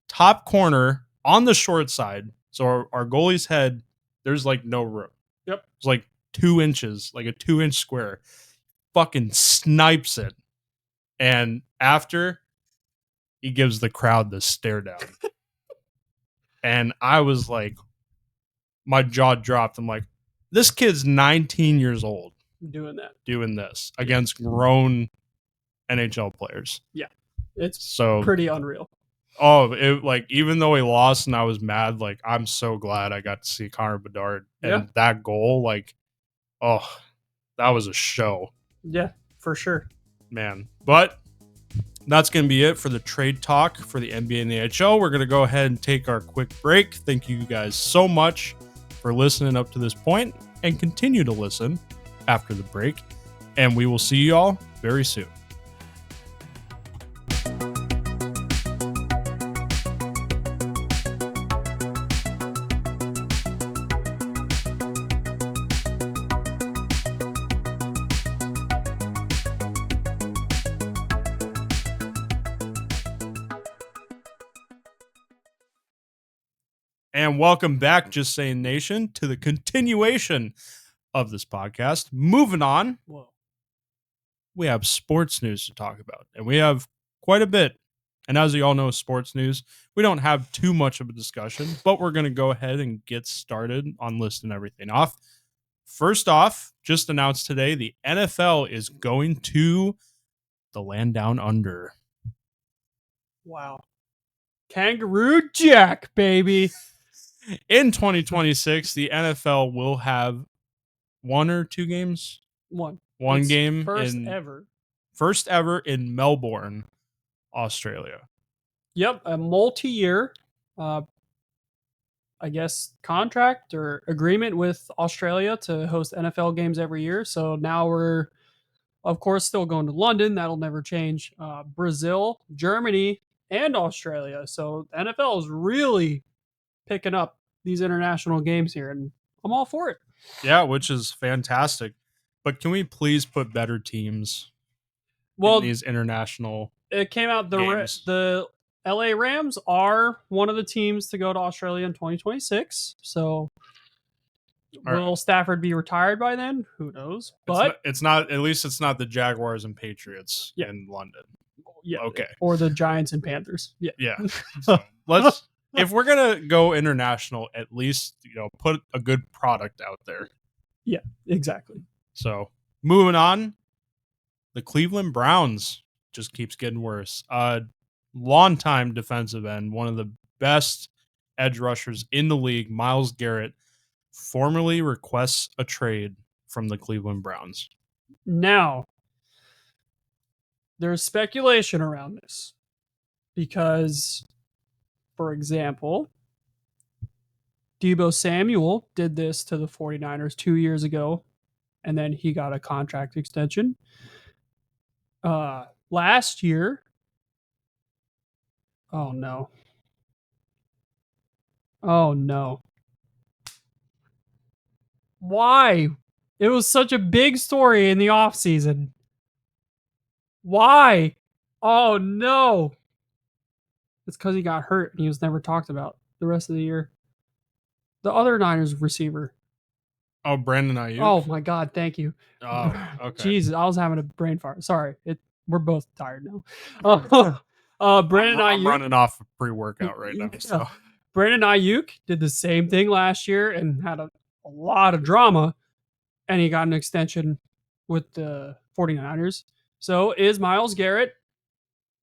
Top corner on the short side. So our goalie's head, there's no room. Yep. It's 2 inches, a 2-inch square. Fucking snipes it. And after, he gives the crowd the stare down. And I was my jaw dropped. I'm like, this kid's 19 years old. Doing this against grown NHL players. Yeah. It's so pretty unreal. Oh, even though he lost and I was mad, I'm so glad I got to see Connor Bedard. And that goal, that was a show. Yeah, for sure. Man. But that's going to be it for the trade talk for the NBA and the NHL. We're going to go ahead and take our quick break. Thank you guys so much for listening up to this point and continue to listen after the break. And we will see you all very soon. And welcome back, Just Saying Nation, to the continuation of this podcast. Moving on, we have sports news to talk about, and we have quite a bit. And as you all know, sports news, we don't have too much of a discussion, but we're going to go ahead and get started on listing everything off. First off, just announced today, the NFL is going to the land down under. Wow. Kangaroo Jack, baby. In 2026, the NFL will have one or two games? One One game. First ever in Melbourne, Australia. Yep, a multi-year, I guess, contract or agreement with Australia to host NFL games every year. So now we're, of course, still going to London. That'll never change. Brazil, Germany, and Australia. So the NFL is really picking up these international games here, and I'm all for it. Yeah, which is fantastic. But can we please put better teams in these international It came out games? The LA Rams are one of the teams to go to Australia in 2026. So will Stafford be retired by then? Who knows? But it's not. At least it's not the Jaguars and Patriots in London. Yeah. Okay. Or the Giants and Panthers. Yeah. Yeah. So let's. If we're gonna go international, at least put a good product out there. Yeah. Exactly. So moving on, the Cleveland Browns just keeps getting worse. Longtime defensive end, one of the best edge rushers in the league, Myles Garrett, formally requests a trade from the Cleveland Browns. Now, there's speculation around this because, for example, Deebo Samuel did this to the 49ers 2 years ago, and then he got a contract extension. Last year, oh no. Why? It was such a big story in the offseason. Why? Oh no. It's because he got hurt and he was never talked about the rest of the year. The other Niners receiver. Oh, Brandon Ayuk. Oh my God, thank you. Oh, okay. Jesus, I was having a brain fart. Sorry. We're both tired now. Brandon Ayuk. I'm running off a pre-workout right now. So. Brandon Ayuk did the same thing last year and had a lot of drama, and he got an extension with the 49ers. So is Myles Garrett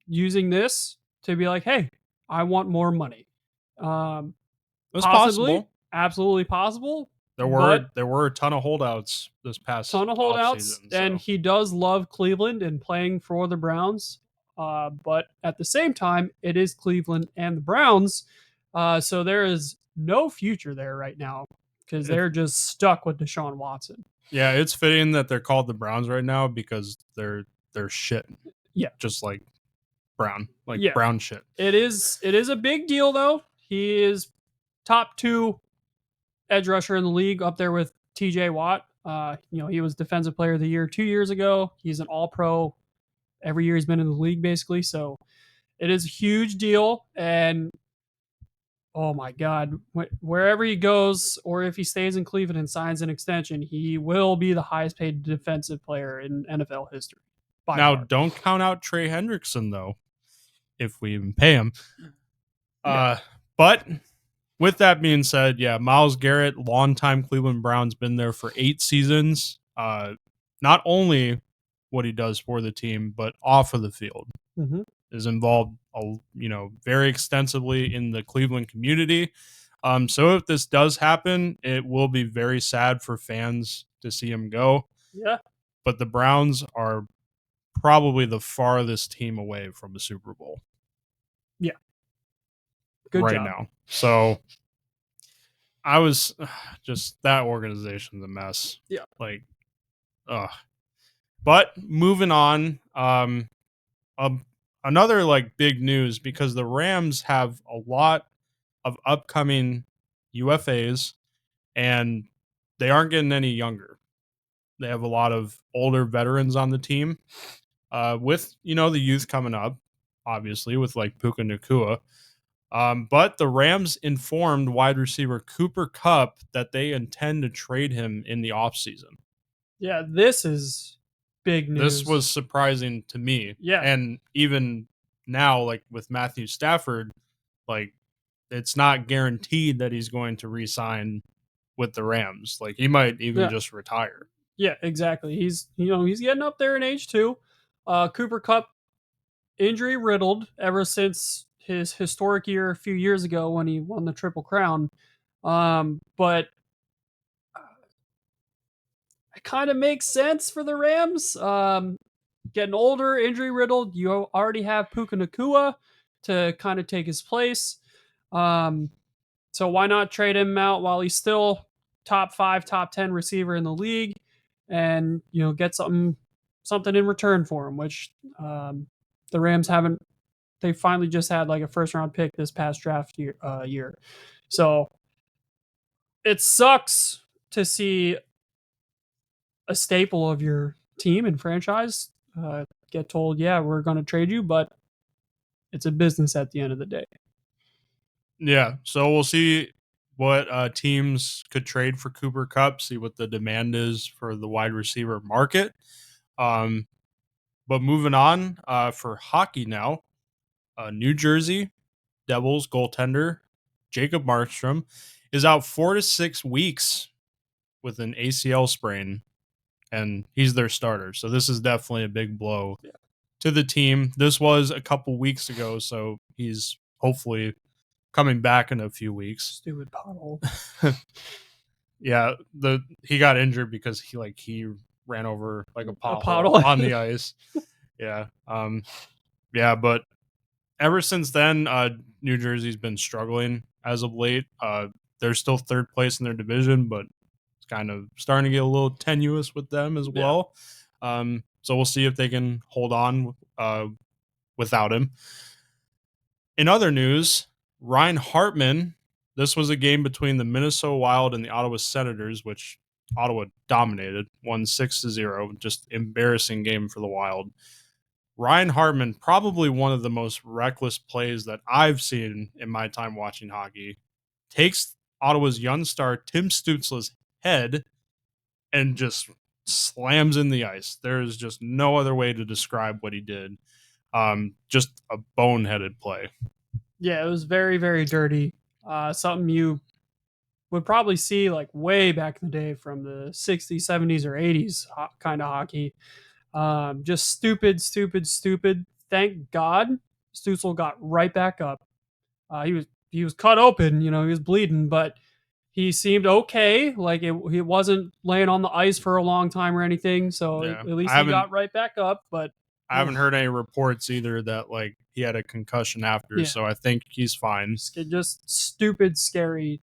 using this to be like, hey, I want more money? It's possible. Absolutely possible. There were a ton of holdouts this past offseason, and he does love Cleveland and playing for the Browns. But at the same time, it is Cleveland and the Browns. So there is no future there right now because they're just stuck with Deshaun Watson. Yeah, it's fitting that they're called the Browns right now because they're shit. Yeah. Just like Brown. Brown shit. It is a big deal though. He is top 2 edge rusher in the league, up there with TJ Watt. He was defensive player of the year 2 years ago. He's an all-pro every year he's been in the league basically. So it is a huge deal. And oh my God, wherever he goes, or if he stays in Cleveland and signs an extension, he will be the highest paid defensive player in NFL history. Now, don't count out Trey Hendrickson, though, if we even pay him. Yeah. But with that being said, yeah, Myles Garrett, longtime Cleveland Browns, been there for 8 seasons. Not only what he does for the team, but off of the field. Mm-hmm. Is involved, very extensively in the Cleveland community. So if this does happen, it will be very sad for fans to see him go. Yeah. But the Browns are probably the farthest team away from a Super Bowl. Yeah. Good right job. now. So I was just that organization's a mess. Yeah. Like, ugh. But moving on, um, another like big news because the Rams have a lot of upcoming UFAs and they aren't getting any younger. They have a lot of older veterans on the team. With the youth coming up, obviously with like Puka Nakua. But the Rams informed wide receiver Cooper Cup that they intend to trade him in the offseason. Yeah, this is big This news. was surprising to me. Yeah. And even now, like with Matthew Stafford, like it's not guaranteed that he's going to re-sign with the Rams. Like he might even Yeah. just retire. Yeah, exactly. He's getting up there in age too. Cooper Cup injury riddled ever since his historic year a few years ago when he won the Triple Crown. But it kind of makes sense for the Rams. Getting older, injury riddled. You already have Puka Nakua to kind of take his place. Um, so why not trade him out while he's still top 5, top 10 receiver in the league, and get something in return for him, which the Rams haven't. They finally just had like a first round pick this past draft year. So it sucks to see a staple of your team and franchise get told, yeah, we're going to trade you, but it's a business at the end of the day. Yeah. So we'll see what teams could trade for Cooper Cup, see what the demand is for the wide receiver market. Um, but moving on for hockey now, New Jersey Devils goaltender Jacob Markstrom is out 4 to 6 weeks with an ACL sprain, and he's their starter. So this is definitely a big blow to the team. This was a couple weeks ago, so he's hopefully coming back in a few weeks. Stupid pothole. Yeah, he got injured because he ran over like a pothole, pothole. on the ice. Yeah. Yeah, but ever since then, New Jersey's been struggling as of late. They're still third place in their division, but it's kind of starting to get a little tenuous with them as well. So we'll see if they can hold on without him. In other news, Ryan Hartman. This was a game between the Minnesota Wild and the Ottawa Senators, which Ottawa dominated, won 6-0. Just embarrassing game for the Wild. Ryan Hartman, probably one of the most reckless plays that I've seen in my time watching hockey, takes Ottawa's young star Tim Stützle's head and just slams in the ice. There's just no other way to describe what he did. Just a boneheaded play. Yeah, it was very, very dirty. Something you would probably see like way back in the day from the 60s, 70s, or 80s kind of hockey. Just stupid, stupid, stupid. Thank God Stutzel got right back up. He was cut open, he was bleeding, but he seemed okay. Like he wasn't laying on the ice for a long time or anything. So Yeah, at least he got right back up. But I haven't heard any reports either that like he had a concussion after, Yeah. so I think he's fine. just stupid, scary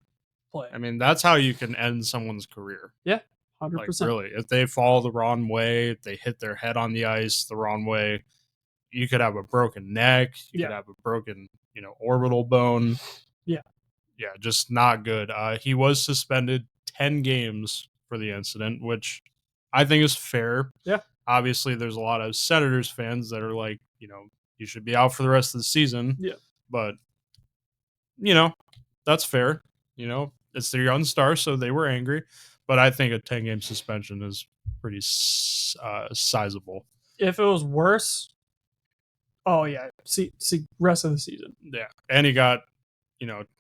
play. I mean, that's how you can end someone's career. Yeah, Like 100%. really, if they fall the wrong way, if they hit their head on the ice the wrong way, you could have a broken neck, you could have a broken, orbital bone. Yeah. Yeah, just not good. He was suspended 10 games for the incident, which I think is fair. Yeah. Obviously, there's a lot of Senators fans that are like, you should be out for the rest of the season. Yeah. But, that's fair. It's their young star, so they were angry. But I think a 10-game suspension is pretty sizable. If it was worse, oh yeah, see rest of the season. Yeah, and he got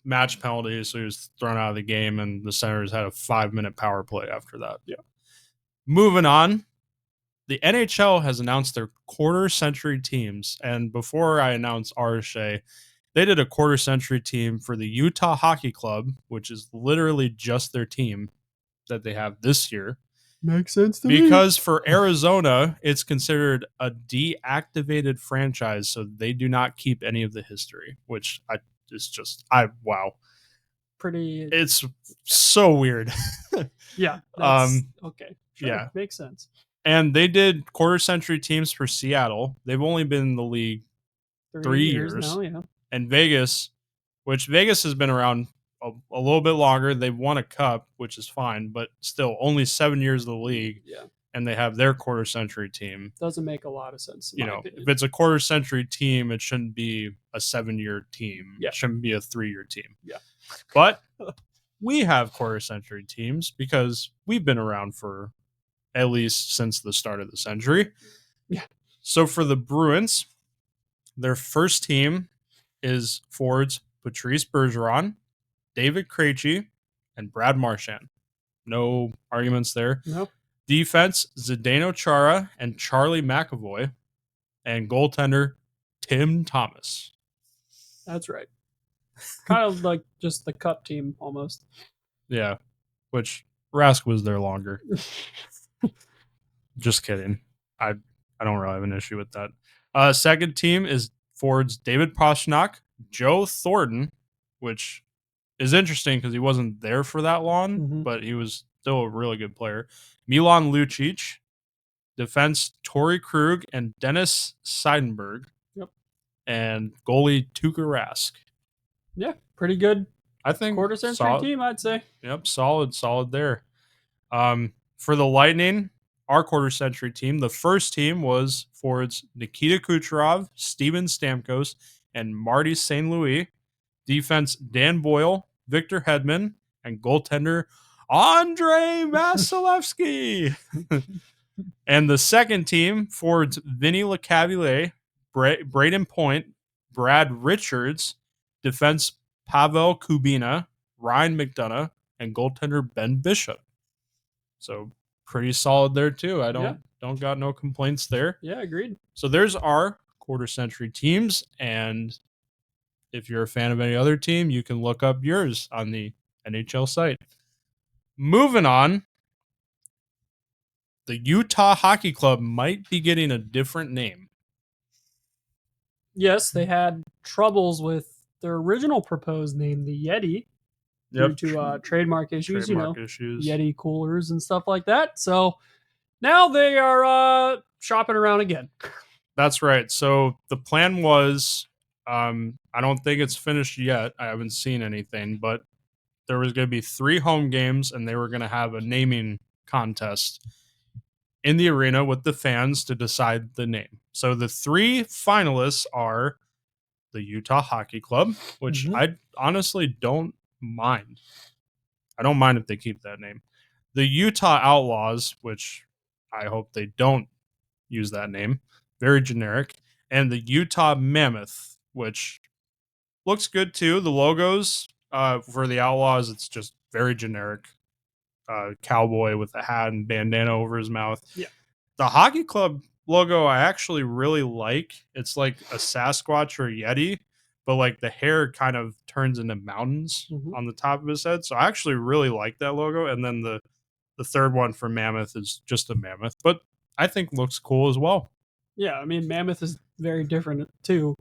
match penalties, so he was thrown out of the game, and the Senators had a 5-minute power play after that. Yeah. Moving on, the NHL has announced their quarter century teams, and before I announce RSA, they did a quarter century team for the Utah Hockey Club, which is literally just their team that they have this year. Makes sense to me. Because for Arizona, it's considered a deactivated franchise, so they do not keep any of the history, which wow. pretty. It's so weird. Yeah, that's okay. Sure, yeah. makes sense. And they did quarter century teams for Seattle. They've only been in the league 3 years years. now, yeah. And Vegas, which Vegas has been around a little bit longer. They've won a cup, which is fine, but still only 7 years of the league. Yeah. And they have their quarter century team. Doesn't make a lot of sense, in my opinion. If it's a quarter century team, it shouldn't be a 7-year team. Yeah. It shouldn't be a 3-year team. Yeah. But we have quarter century teams because we've been around for at least since the start of the century. Yeah. So for the Bruins, their first team is forwards Patrice Bergeron, David Krejci, and Brad Marchand. No arguments there. No. Defense, Zdeno Chara and Charlie McAvoy. And goaltender, Tim Thomas. That's right. Kind of like just the cup team almost. Yeah, which Rask was there longer. Just kidding. I don't really have an issue with that. Second team is forwards David Pastrnak, Joe Thornton, which is interesting because he wasn't there for that long, but he was still a really good player. Milan Lucic, defense Torrey Krug and Dennis Seidenberg. Yep. And goalie Tuukka Rask. Yeah, pretty good. I think quarter century team, I'd say. Yep, solid there. For the Lightning, our quarter century team, the first team was forwards Nikita Kucherov, Steven Stamkos, and Marty St. Louis. Defense Dan Boyle, Victor Hedman, and goaltender Andrei Vasilevsky. And the second team, forwards Vinny Lecavalier, Braden Point, Brad Richards, defense Pavel Kubina, Ryan McDonough, and goaltender Ben Bishop. So pretty solid there too. I don't got no complaints there. Yeah, agreed. So there's our quarter century teams, and if you're a fan of any other team, you can look up yours on the NHL site. Moving on, the Utah Hockey Club might be getting a different name. Yes, they had troubles with their original proposed name, the Yeti, due to trademark issues, Yeti coolers and stuff like that. So now they are shopping around again. That's right. So the plan was, I don't think it's finished yet. I haven't seen anything, but there was going to be 3 home games, and they were going to have a naming contest in the arena with the fans to decide the name. So the 3 finalists are the Utah Hockey Club, which I honestly don't mind. I don't mind if they keep that name. The Utah Outlaws, which I hope they don't use that name. Very generic. And the Utah Mammoth, which looks good too. The logos for the Outlaws, it's just very generic. Cowboy with a hat and bandana over his mouth. Yeah. The Hockey Club logo I actually really like. It's like a Sasquatch or a Yeti, but like the hair kind of turns into mountains on the top of his head. So I actually really like that logo. And then the third one for Mammoth is just a mammoth, but I think looks cool as well. Yeah, I mean, Mammoth is very different too,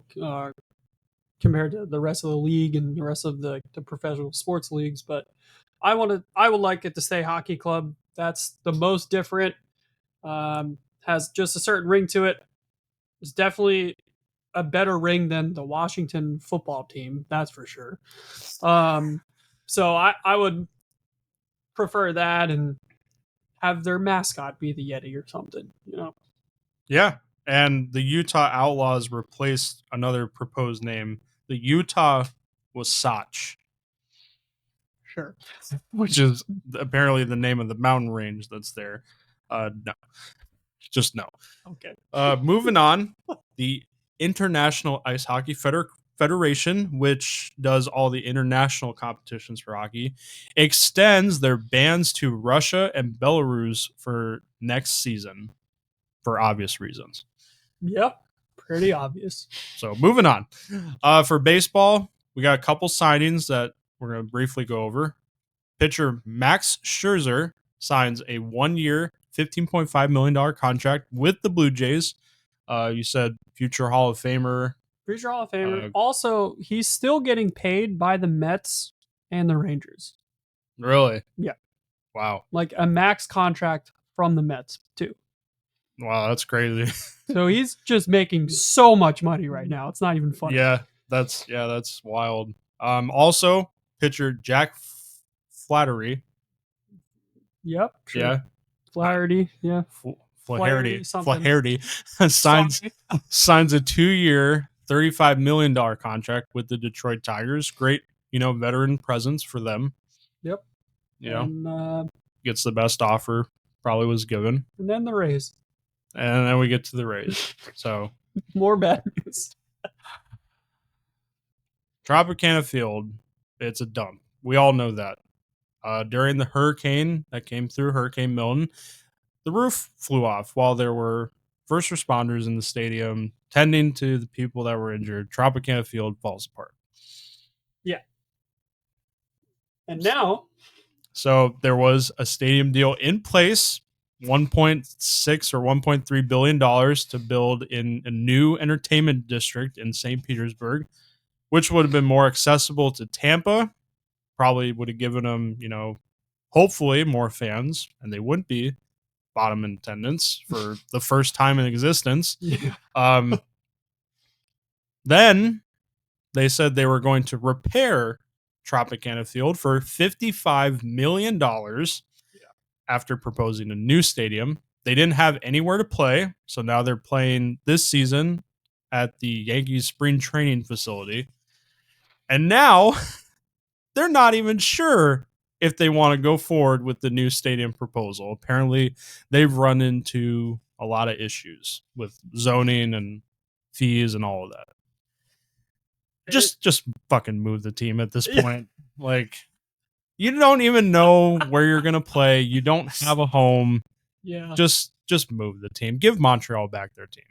compared to the rest of the league and the rest of the professional sports leagues. But I would like it to say Hockey Club. That's the most different. Has just a certain ring to it. It's definitely a better ring than the Washington football team. That's for sure. So I would prefer that and have their mascot be the Yeti or something, Yeah. And the Utah Outlaws replaced another proposed name. The Utah Wasatch. Sure. Which is apparently the name of the mountain range that's there. No. Just no. Okay. Moving on, the International Ice Hockey Federation, which does all the international competitions for hockey, extends their bans to Russia and Belarus for next season for obvious reasons. Yep. Pretty obvious. So moving on. For baseball, we got a couple signings that we're going to briefly go over. Pitcher Max Scherzer signs a 1-year, $15.5 million contract with the Blue Jays. You said future Hall of Famer. Future Hall of Famer. Also, he's still getting paid by the Mets and the Rangers. Really? Yeah. Wow. Like a max contract from the Mets, too. Wow, that's crazy. So he's just making so much money right now. It's not even funny. Yeah, that's wild. Also, pitcher Jack Flattery. Yep. Sure. Yeah. Flaherty. Yeah. Flaherty. Something. Flaherty signs a 2-year, $35 million contract with the Detroit Tigers. Great, veteran presence for them. Yep. And gets the best offer probably was given. And then the Rays. And then we get to the Rays. So more bad news. Tropicana Field, it's a dump. We all know that. During the hurricane that came through, Hurricane Milton, the roof flew off while there were first responders in the stadium tending to the people that were injured. Tropicana Field falls apart. Yeah. And now, so there was a stadium deal in place, $1.6 or $1.3 billion to build in a new entertainment district in St. Petersburg, which would have been more accessible to Tampa. Probably would have given them, hopefully more fans, and they wouldn't be bottom in attendance for the first time in existence. Yeah. Then they said they were going to repair Tropicana Field for $55 million after proposing a new stadium. They didn't have anywhere to play, so now they're playing this season at the Yankees spring training facility. And now they're not even sure if they want to go forward with the new stadium proposal. Apparently, they've run into a lot of issues with zoning and fees and all of that. Just fucking move the team at this point. Like, you don't even know where you're gonna play. You don't have a home. Yeah. Just move the team. Give Montreal back their team.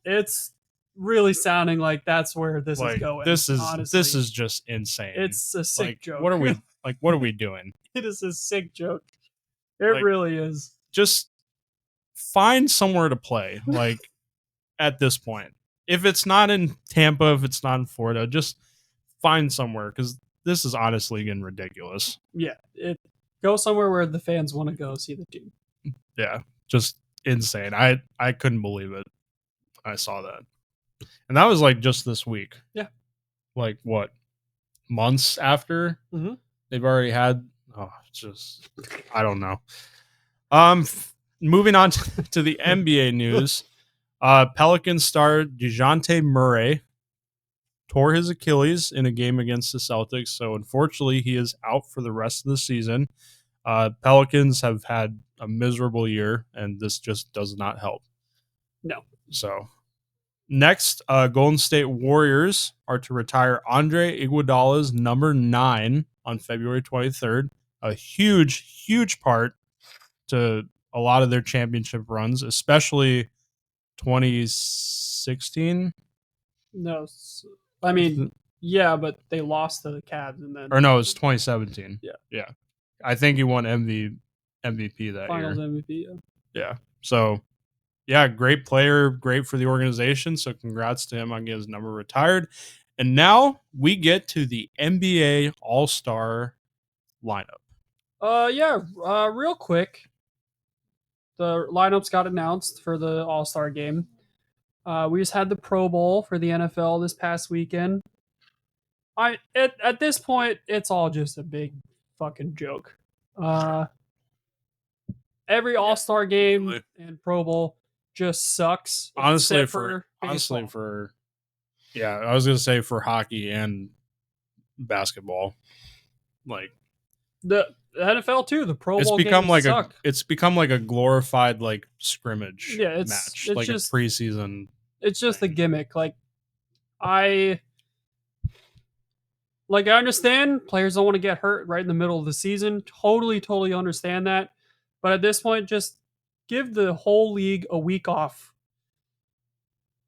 It's really sounding like that's where this is going. This honestly. is just insane. It's a sick joke. What are we doing? It is a sick joke. It really is. Just find somewhere to play. Like, at this point, if it's not in Tampa, if it's not in Florida, just find somewhere, because this is honestly getting ridiculous. Yeah, go somewhere where the fans want to go see the team. Yeah, just insane. I couldn't believe it. I saw that, and that was like just this week. Yeah, like what, months after they've already had. Oh, just I don't know. Moving on to the NBA news. Pelicans star DeJounte Murray tore his Achilles in a game against the Celtics, so unfortunately he is out for the rest of the season. Pelicans have had a miserable year, and this just does not help. No. So next, Golden State Warriors are to retire Andre Iguodala's number 9 on February 23rd. A huge part to a lot of their championship runs, especially 2016. No, I mean, yeah, but they lost to the Cavs, and then, or no, it's 2017. Yeah. I think he won MVP that Finals year. MVP. Yeah. So, yeah, great player, great for the organization. So, congrats to him on getting his number retired. And now we get to the NBA All-Star lineup. Real quick, the lineups got announced for the All-Star game. We just had the Pro Bowl for the NFL this past weekend. At this point, it's all just a big fucking joke. Every All-Star game and Pro Bowl just sucks. Honestly, I was gonna say for hockey and basketball, like the NFL too. The Pro Bowl it's become like a glorified like scrimmage match, it's like just a preseason. It's just a gimmick. I understand players don't want to get hurt right in the middle of the season. Totally understand that. But at this point, just give the whole league a week off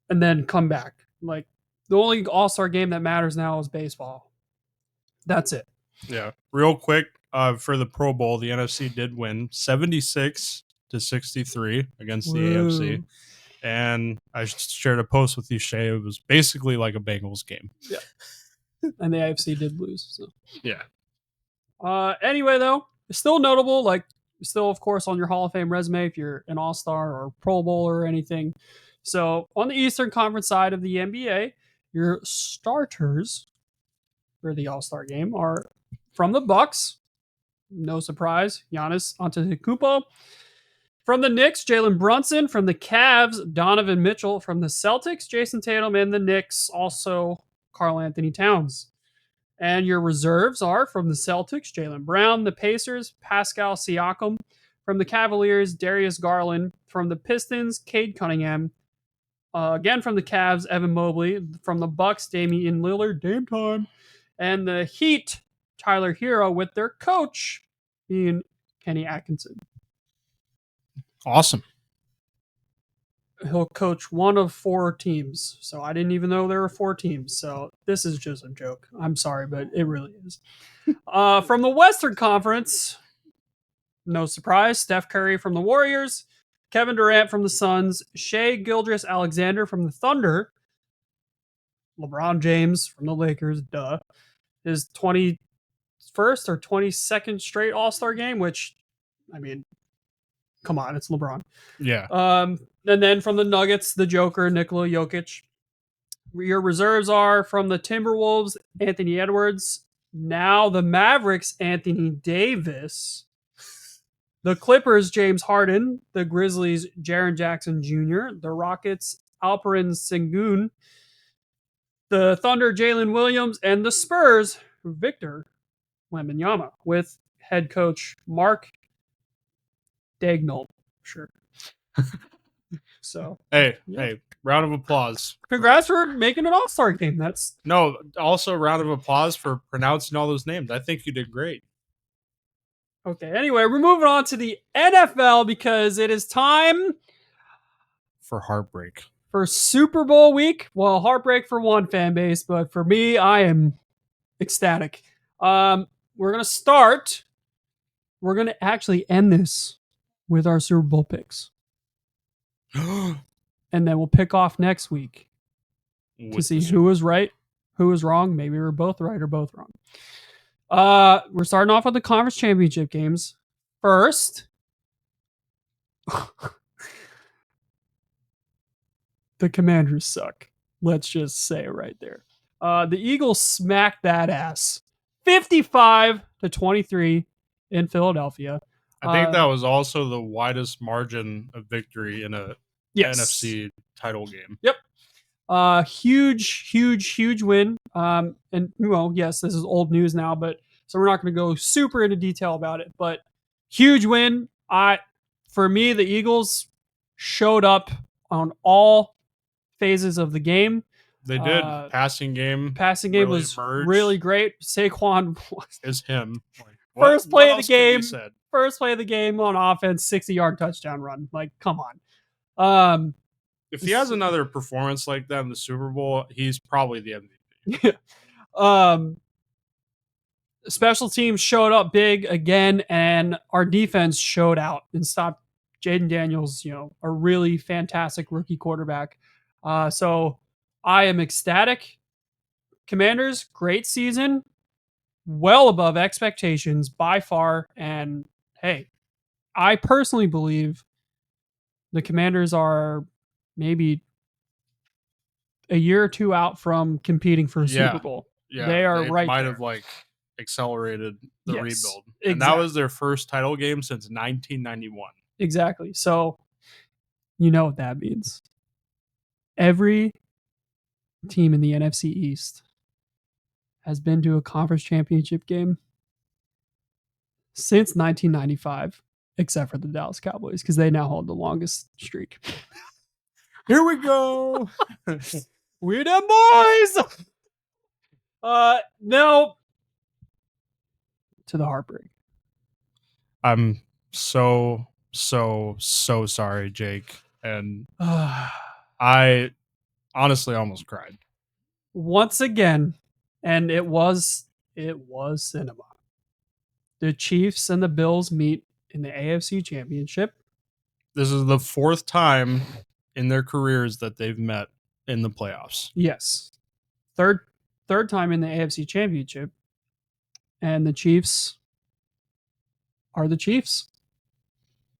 and then come back. Like, the only All-Star game that matters now is baseball. That's it. Yeah. Real quick, for the Pro Bowl, the NFC did win 76-63 against the AFC. And I shared a post with you, Shay. It was basically like a Bengals game. Yeah. And the AFC did lose. So. Yeah. Anyway, though, it's still notable. Like, still, of course, on your Hall of Fame resume if you're an All Star or Pro Bowl or anything. So, on the Eastern Conference side of the NBA, your starters for the All Star game are from the Bucks. No surprise, Giannis Antetokounmpo. From the Knicks, Jalen Brunson. From the Cavs, Donovan Mitchell. From the Celtics, Jason Tatum. And the Knicks, also Karl Anthony Towns. And your reserves are from the Celtics, Jalen Brown. The Pacers, Pascal Siakam. From the Cavaliers, Darius Garland. From the Pistons, Cade Cunningham. Again from the Cavs, Evan Mobley. From the Bucks, Damian Lillard, Dame time. And the Heat, Tyler Hero, with their coach being Kenny Atkinson. Awesome. He'll coach one of 4 teams. So I didn't even know there were 4 teams. So this is just a joke. I'm sorry, but it really is. From the Western Conference, no surprise, Steph Curry from the Warriors, Kevin Durant from the Suns, Shai Gilgeous-Alexander from the Thunder, LeBron James from the Lakers, duh. His 21st or 22nd straight All-Star game, which, I mean, come on, it's LeBron. Yeah. And then from the Nuggets, the Joker, Nikola Jokic. Your reserves are from the Timberwolves, Anthony Edwards. Now the Mavericks, Anthony Davis. The Clippers, James Harden. The Grizzlies, Jaren Jackson Jr. The Rockets, Alperen Sengun. The Thunder, Jalen Williams. And the Spurs, Victor Wembanyama, with head coach Mark Daigneault. Sure. So, Hey, yeah. hey, round of applause. Congrats for making an All-Star game. That's No, also round of applause for pronouncing all those names. I think you did great. okay. Anyway, we're moving on to the NFL because it is time For Heartbreak. for Super Bowl week. Well, heartbreak for one fan base, but for me, I am ecstatic. We're gonna start. We're gonna actually end this with our Super Bowl picks, and then we'll pick off next week to see who was right, who was wrong. Maybe we're both right or both wrong. We're starting off with the conference championship games first. The Commanders suck. Let's just say it right there. The Eagles smacked that ass 55-23 in Philadelphia. I think that was also the widest margin of victory in a NFC title game. Yep. Huge win. And well, yes, this is old news now, but so we're not going to go super into detail about it. But huge win. For me, the Eagles showed up on all phases of the game. They did. Passing game Passing game really was emerged. really great. Saquon is him. Like, first play of the else can be game. said? First play of the game on offense, 60-yard touchdown run. Like, come on. If he has another performance like that in the Super Bowl, he's probably the MVP. Special teams showed up big again, and our defense showed out and stopped Jaden Daniels, a really fantastic rookie quarterback. So I am ecstatic. Commanders, great season, well above expectations by far. And hey, I personally believe the Commanders are maybe a year or two out from competing for a Super Bowl. Yeah, they are right might there. have accelerated the rebuild. Exactly. And that was their first title game since 1991. Exactly. So you know what that means. Every team in the NFC East has been to a conference championship game since 1995, except for the Dallas Cowboys, because they now hold the longest streak. Here we go. We're them boys. Now to the heartbreak. I'm so sorry, Jake. And I honestly almost cried. Once again, and it was cinema. The Chiefs and the Bills meet in the AFC Championship. This is the 4th time in their careers that they've met in the playoffs. Yes. Third time in the AFC Championship. And the Chiefs are the Chiefs.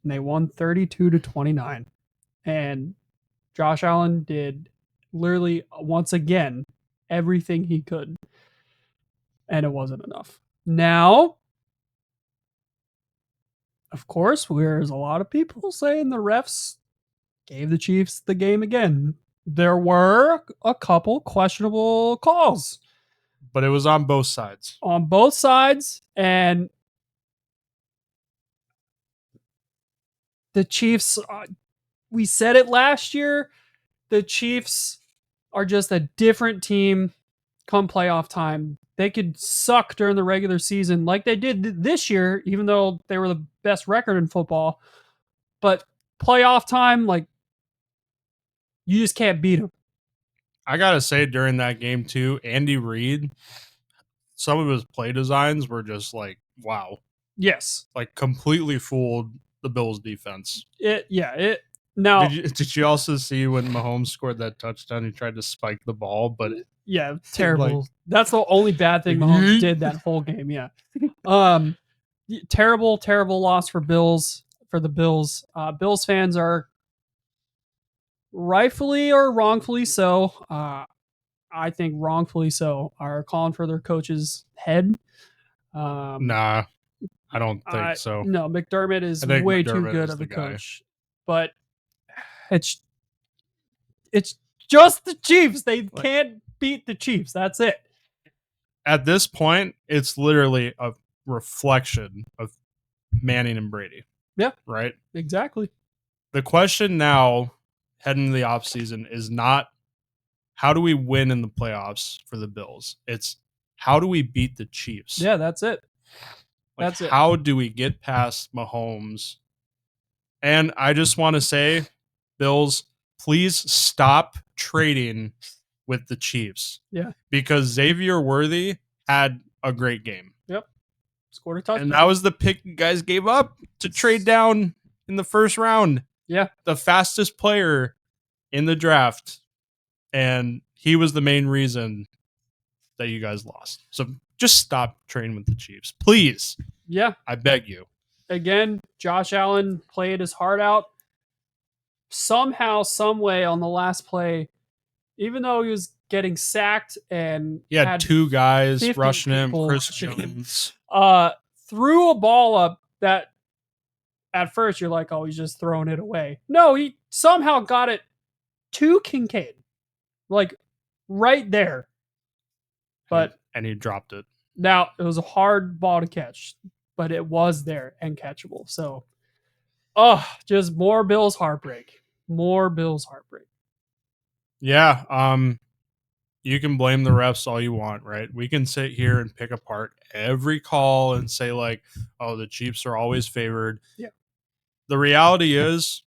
And they won 32-29. And Josh Allen did literally once again everything he could. And it wasn't enough. Now, of course, there's a lot of people saying the refs gave the Chiefs the game again. There were a couple questionable calls But it was on both sides. on both sides, and the Chiefs, we said it last year, the Chiefs are just a different team come playoff time. They could suck during the regular season like they did this year, even though they were the best record in football. But playoff time, like, you just can't beat them. I gotta say, during that game too, Andy Reid, some of his play designs were just like, wow, Yes. like completely fooled the Bills defense. Now, Did you also see when Mahomes scored that touchdown? He tried to spike the ball, but yeah, terrible. like, That's the only bad thing like, Mahomes yeet. did that whole game. Yeah. Terrible, terrible loss for the Bills. Bills fans are rightfully or wrongfully so. I think wrongfully so, are calling for their coach's head. Nah, I don't think so. No, McDermott is I think way too McDermott good is of the a guy. coach. But it's just the Chiefs. They can't beat the Chiefs. That's it. At this point, it's literally a reflection of Manning and Brady. Yeah, Right? exactly. The question now, heading into the offseason, is not how do we win in the playoffs for the Bills? It's how do we beat the Chiefs? Yeah, that's it. Like, That's it. how do we get past Mahomes? And I just want to say, Bills, please stop trading with the Chiefs. Yeah. Because Xavier Worthy had a great game. Yep. Scored a touchdown. And that was the pick you guys gave up to trade down in the first round. Yeah. The fastest player in the draft. And he was the main reason that you guys lost. So just stop trading with the Chiefs. Please. Yeah. I beg you. Again, Josh Allen played his heart out. Somehow, some way on the last play, even though he was getting sacked and He had two guys 50 rushing him, people Chris rushing him. Jones. Threw a ball up that at first you're like, oh, he's just throwing it away. No, he somehow got it to Kincaid. Like right there. But And he dropped it. now it was a hard ball to catch, but it was there and catchable. So, just more Bills heartbreak. More Bills heartbreak. Yeah. You can blame the refs all you want, right? We can sit here and pick apart every call and say, like, oh, the Chiefs are always favored. Yeah. The reality is,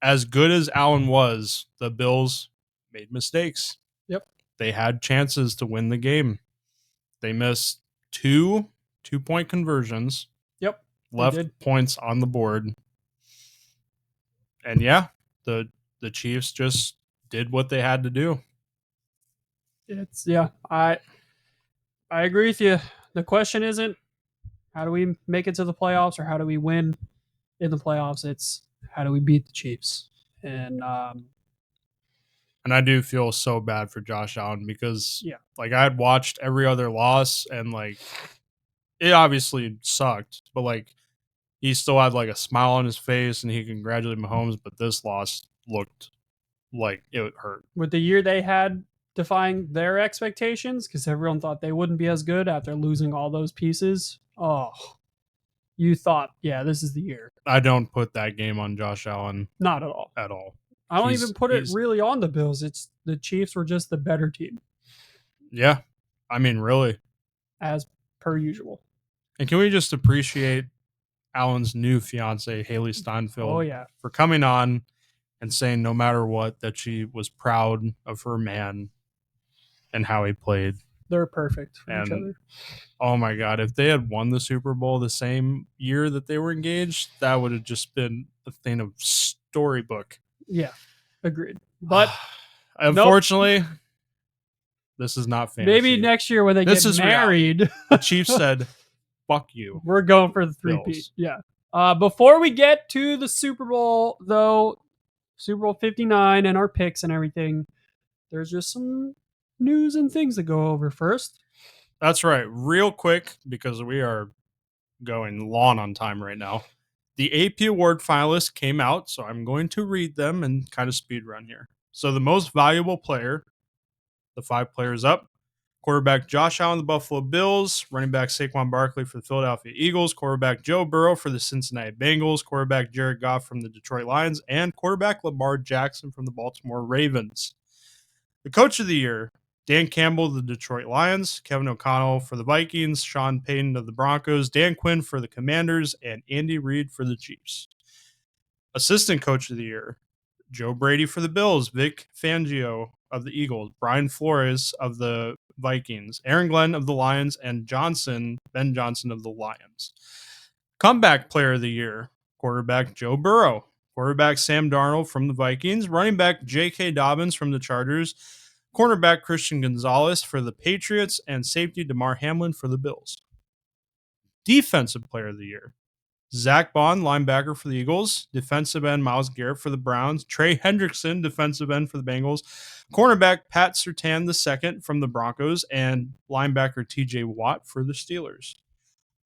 as good as Allen was, the Bills made mistakes. Yep. They had chances to win the game. They missed two 2-point conversions. Yep. Left points on the board. And yeah, the Chiefs just did what they had to do. I agree with you. The question isn't how do we make it to the playoffs or how do we win in the playoffs. It's how do we beat the Chiefs. And I do feel so bad for Josh Allen because yeah, like I had watched every other loss and like it obviously sucked, but like he still had like a smile on his face and he congratulated Mahomes, but this loss looked like it hurt. With the year they had defying their expectations, because everyone thought they wouldn't be as good after losing all those pieces. Oh, you thought, yeah, this is the year. I don't put that game on Josh Allen. Not at all. At all. I don't even put it really on the Bills. It's the Chiefs were just the better team. Yeah. I mean, really. As per usual. And can we just appreciate Allen's new fiance, Haley Steinfeld, oh, yeah, for coming on and saying no matter what, that she was proud of her man and how he played. They're perfect for each other. Oh my God, if they had won the Super Bowl the same year that they were engaged, that would have just been a thing of storybook. Yeah, agreed. But unfortunately, this is not fantasy. Maybe next year when they get married. The Chiefs said, fuck you. We're going for the three-peat. Bills. Yeah. Before we get to the Super Bowl, though, Super Bowl 59 and our picks and everything, there's just some news and things to go over first. That's right. Real quick, because we are going long on time right now. The AP Award finalists came out, so I'm going to read them and kind of speed run here. So the most valuable player, the 5 players up: quarterback Josh Allen, the Buffalo Bills; running back Saquon Barkley for the Philadelphia Eagles; quarterback Joe Burrow for the Cincinnati Bengals; quarterback Jared Goff from the Detroit Lions; and quarterback Lamar Jackson from the Baltimore Ravens. The coach of the year: Dan Campbell, the Detroit Lions; Kevin O'Connell for the Vikings; Sean Payton of the Broncos; Dan Quinn for the Commanders; and Andy Reid for the Chiefs. Assistant coach of the year: Joe Brady for the Bills; Vic Fangio of the Eagles; Brian Flores of the Vikings; Aaron Glenn of the Lions; and Ben Johnson of the Lions. Comeback player of the year: quarterback Joe Burrow; quarterback Sam Darnold from the Vikings; running back J.K. Dobbins from the Chargers; cornerback Christian Gonzalez for the Patriots; and safety DeMar Hamlin for the Bills. Defensive player of the year: Zach Bond, linebacker for the Eagles; defensive end Myles Garrett for the Browns; Trey Hendrickson, defensive end for the Bengals; cornerback Pat Surtain II from the Broncos; and linebacker TJ Watt for the Steelers.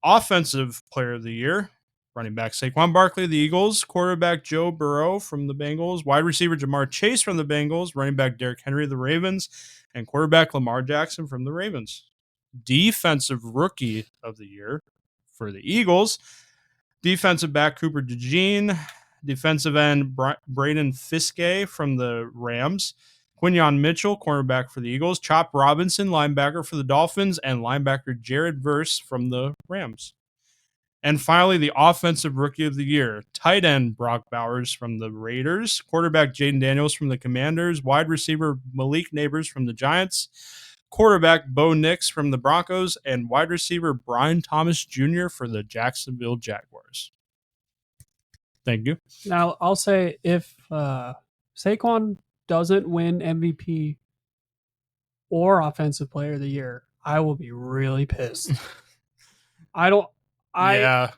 Offensive player of the year: running back Saquon Barkley of the Eagles; quarterback Joe Burrow from the Bengals; wide receiver Jamar Chase from the Bengals; running back Derrick Henry of the Ravens; and quarterback Lamar Jackson from the Ravens. Defensive rookie of the year for the Eagles: defensive back Cooper DeJean; defensive end Braden Fiske from the Rams; Quinyon Mitchell, cornerback for the Eagles; Chop Robinson, linebacker for the Dolphins; and linebacker Jared Verse from the Rams. And finally, the offensive rookie of the year: tight end Brock Bowers from the Raiders; quarterback Jaden Daniels from the Commanders; wide receiver Malik Neighbors from the Giants; quarterback Bo Nix from the Broncos; and wide receiver Brian Thomas Jr. for the Jacksonville Jaguars. Thank you. Now, I'll say if Saquon doesn't win MVP or Offensive Player of the Year, I will be really pissed. I don't. Yeah.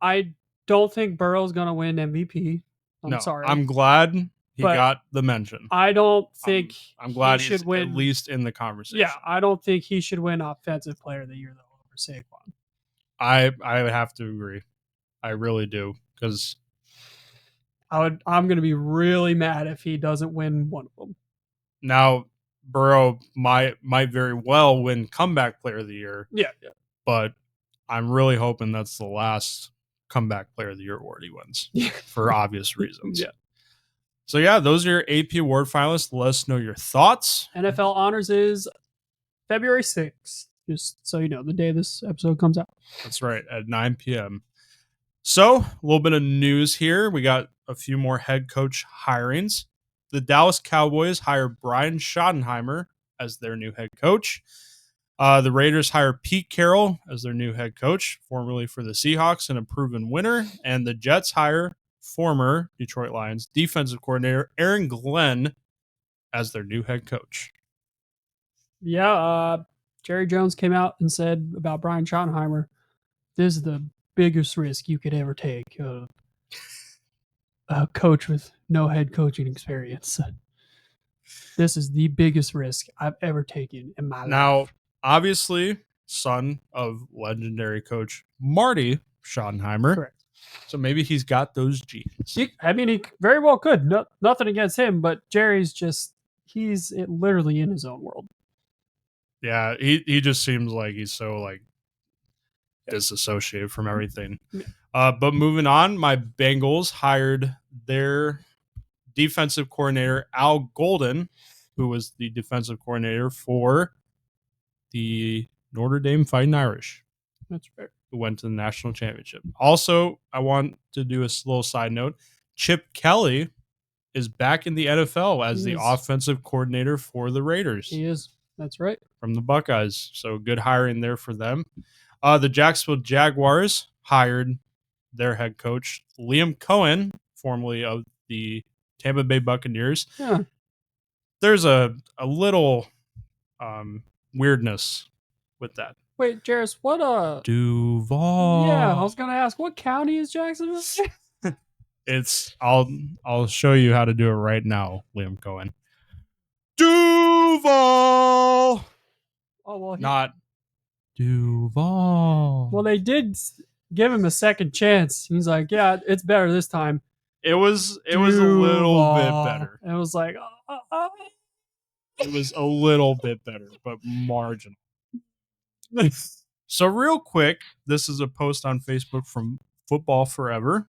I don't think Burrow's gonna win MVP. I'm sorry. I'm glad he But got the mention. I don't think I'm glad he he's should win. at least in the conversation. Yeah, I don't think he should win Offensive Player of the Year though over Saquon. I would have to agree. I really do, because I'm gonna be really mad if he doesn't win one of them. now Burrow might very well win comeback player of the year. Yeah. But I'm really hoping that's the last comeback player of the year award he wins for obvious reasons. Yeah. So yeah, those are your AP award finalists. Let us know your thoughts. NFL Honors is February 6th. Just so you know, the day this episode comes out. That's right, at 9 p.m. So, a little bit of news here. We got a few more head coach hirings. The Dallas Cowboys hire Brian Schottenheimer as their new head coach. The Raiders hire Pete Carroll as their new head coach, formerly for the Seahawks and a proven winner. And the Jets hire former Detroit Lions defensive coordinator Aaron Glenn as their new head coach. Yeah, Jerry Jones came out and said about Brian Schottenheimer, this is the biggest risk you could ever take. A coach with no head coaching experience. This is the biggest risk I've ever taken in my life. Now, obviously, son of legendary coach Marty Schottenheimer. Correct. So maybe he's got those genes. He very well could. Nothing against him, but Jerry's just, he's literally in his own world. Yeah, he just seems like he's so like disassociated from everything. But moving on, my Bengals hired their defensive coordinator Al Golden, who was the defensive coordinator for the Notre Dame Fighting Irish. That's fair. Who went to the national championship. Also, I want to do a little side note. Chip Kelly is back in the NFL as the offensive coordinator for the Raiders. He is. That's right. From the Buckeyes. So good hiring there for them. The Jacksonville Jaguars hired their head coach, Liam Cohen, formerly of the Tampa Bay Buccaneers. Yeah. There's a little weirdness with that. Wait, Jairus, what yeah, I Duval. was gonna ask, what county is Jacksonville? It's I'll show you how to do it right now, Liam Cohen. Duval. Oh well, Not Duval. they did give him a second chance. He's like, yeah, it's better this time. It was a little bit Duval. better. And it was like, It was a little bit better, but marginal. So real quick, this is a post on Facebook from Football Forever.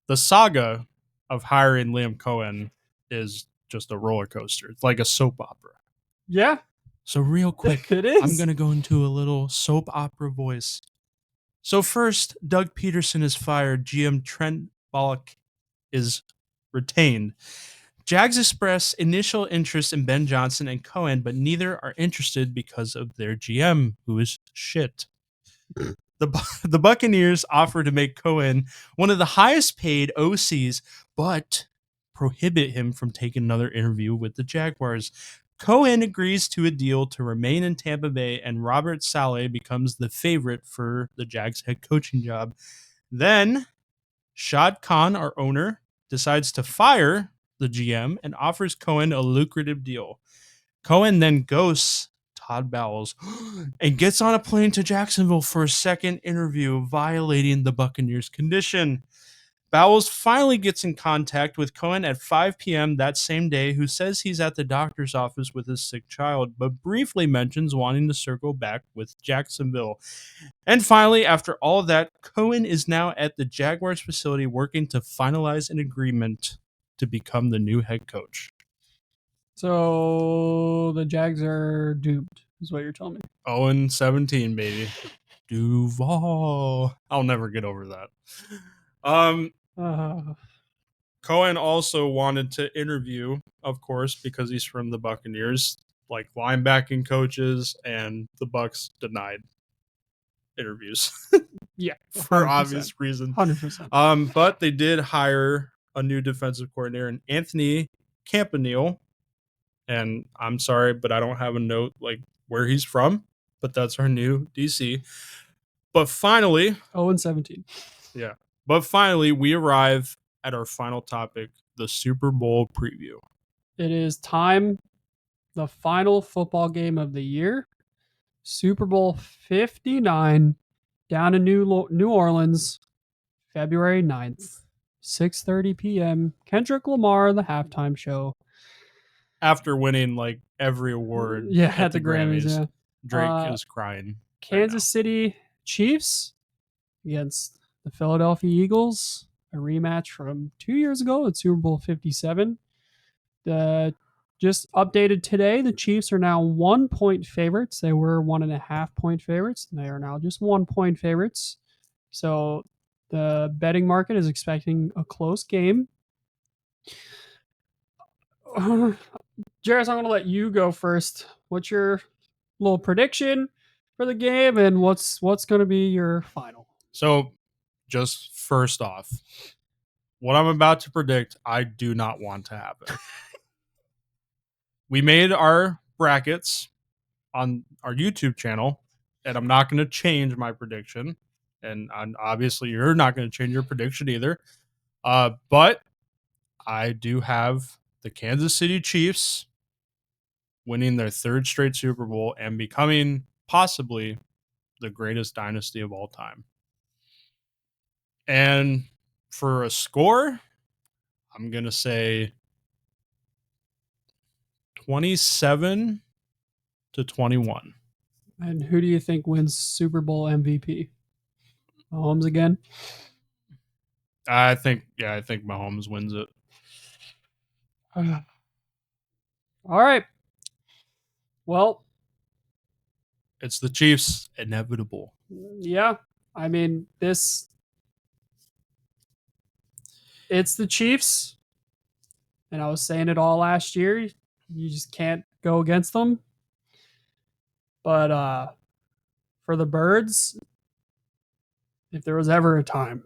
The saga of hiring Liam Cohen is just a roller coaster. It's like a soap opera. yeah, So real quick, it is. I'm going to go into a little soap opera voice. So first, Doug Peterson is fired. GM Trent Bullock is retained. Jags express initial interest in Ben Johnson and Cohen, but neither are interested because of their GM, who is shit. The Buccaneers offer to make Cohen one of the highest paid OCs, but prohibit him from taking another interview with the Jaguars. Cohen agrees to a deal to remain in Tampa Bay, and Robert Saleh becomes the favorite for the Jags head coaching job. Then Shad Khan, our owner, decides to fire the GM and offers Cohen a lucrative deal. Cohen then ghosts Todd Bowles and gets on a plane to Jacksonville for a second interview, violating the Buccaneers' condition. Bowles finally gets in contact with Cohen at 5 p.m. that same day, who says he's at the doctor's office with his sick child, but briefly mentions wanting to circle back with Jacksonville. And finally, after all of that, Cohen is now at the Jaguars facility working to finalize an agreement to become the new head coach. So the Jags are doomed, is what you're telling me. 0-17, baby. Duval. I'll never get over that. Cohen also wanted to interview, of course, because he's from the Buccaneers, like linebacking coaches, and the Bucs denied interviews yeah, for obvious reasons. 100%. But they did hire a new defensive coordinator, Anthony Campanile, and I'm sorry, but I don't have a note like where he's from, but that's our new DC. But finally, 0-17. yeah. But finally, we arrive at our final topic, the Super Bowl preview. It is time, the final football game of the year, Super Bowl 59, down in New Orleans, February 9th, 6:30 p.m. Kendrick Lamar, the halftime show. After winning like every award at the Grammys, yeah. Drake is crying. Kansas City Chiefs against the Philadelphia Eagles, a rematch from 2 years ago at Super Bowl 57. Just updated today, the Chiefs are now 1 point favorites. They were 1.5 point favorites. And they are now just 1 point favorites. So the betting market is expecting a close game. Jairus, I'm going to let you go first. What's your little prediction for the game, and what's going to be your final? So, just first off, what I'm about to predict, I do not want to happen. We made our brackets on our YouTube channel, and I'm not going to change my prediction. And obviously, you're not going to change your prediction either. But I do have the Kansas City Chiefs winning their third straight Super Bowl and becoming possibly the greatest dynasty of all time. And for a score, I'm going to say 27-21. And who do you think wins Super Bowl MVP? Mahomes again? I think Mahomes wins it. All right. Well, it's the Chiefs, inevitable. Yeah. I mean, it's the Chiefs. And I was saying it all last year. You just can't go against them. But for the Birds, if there was ever a time,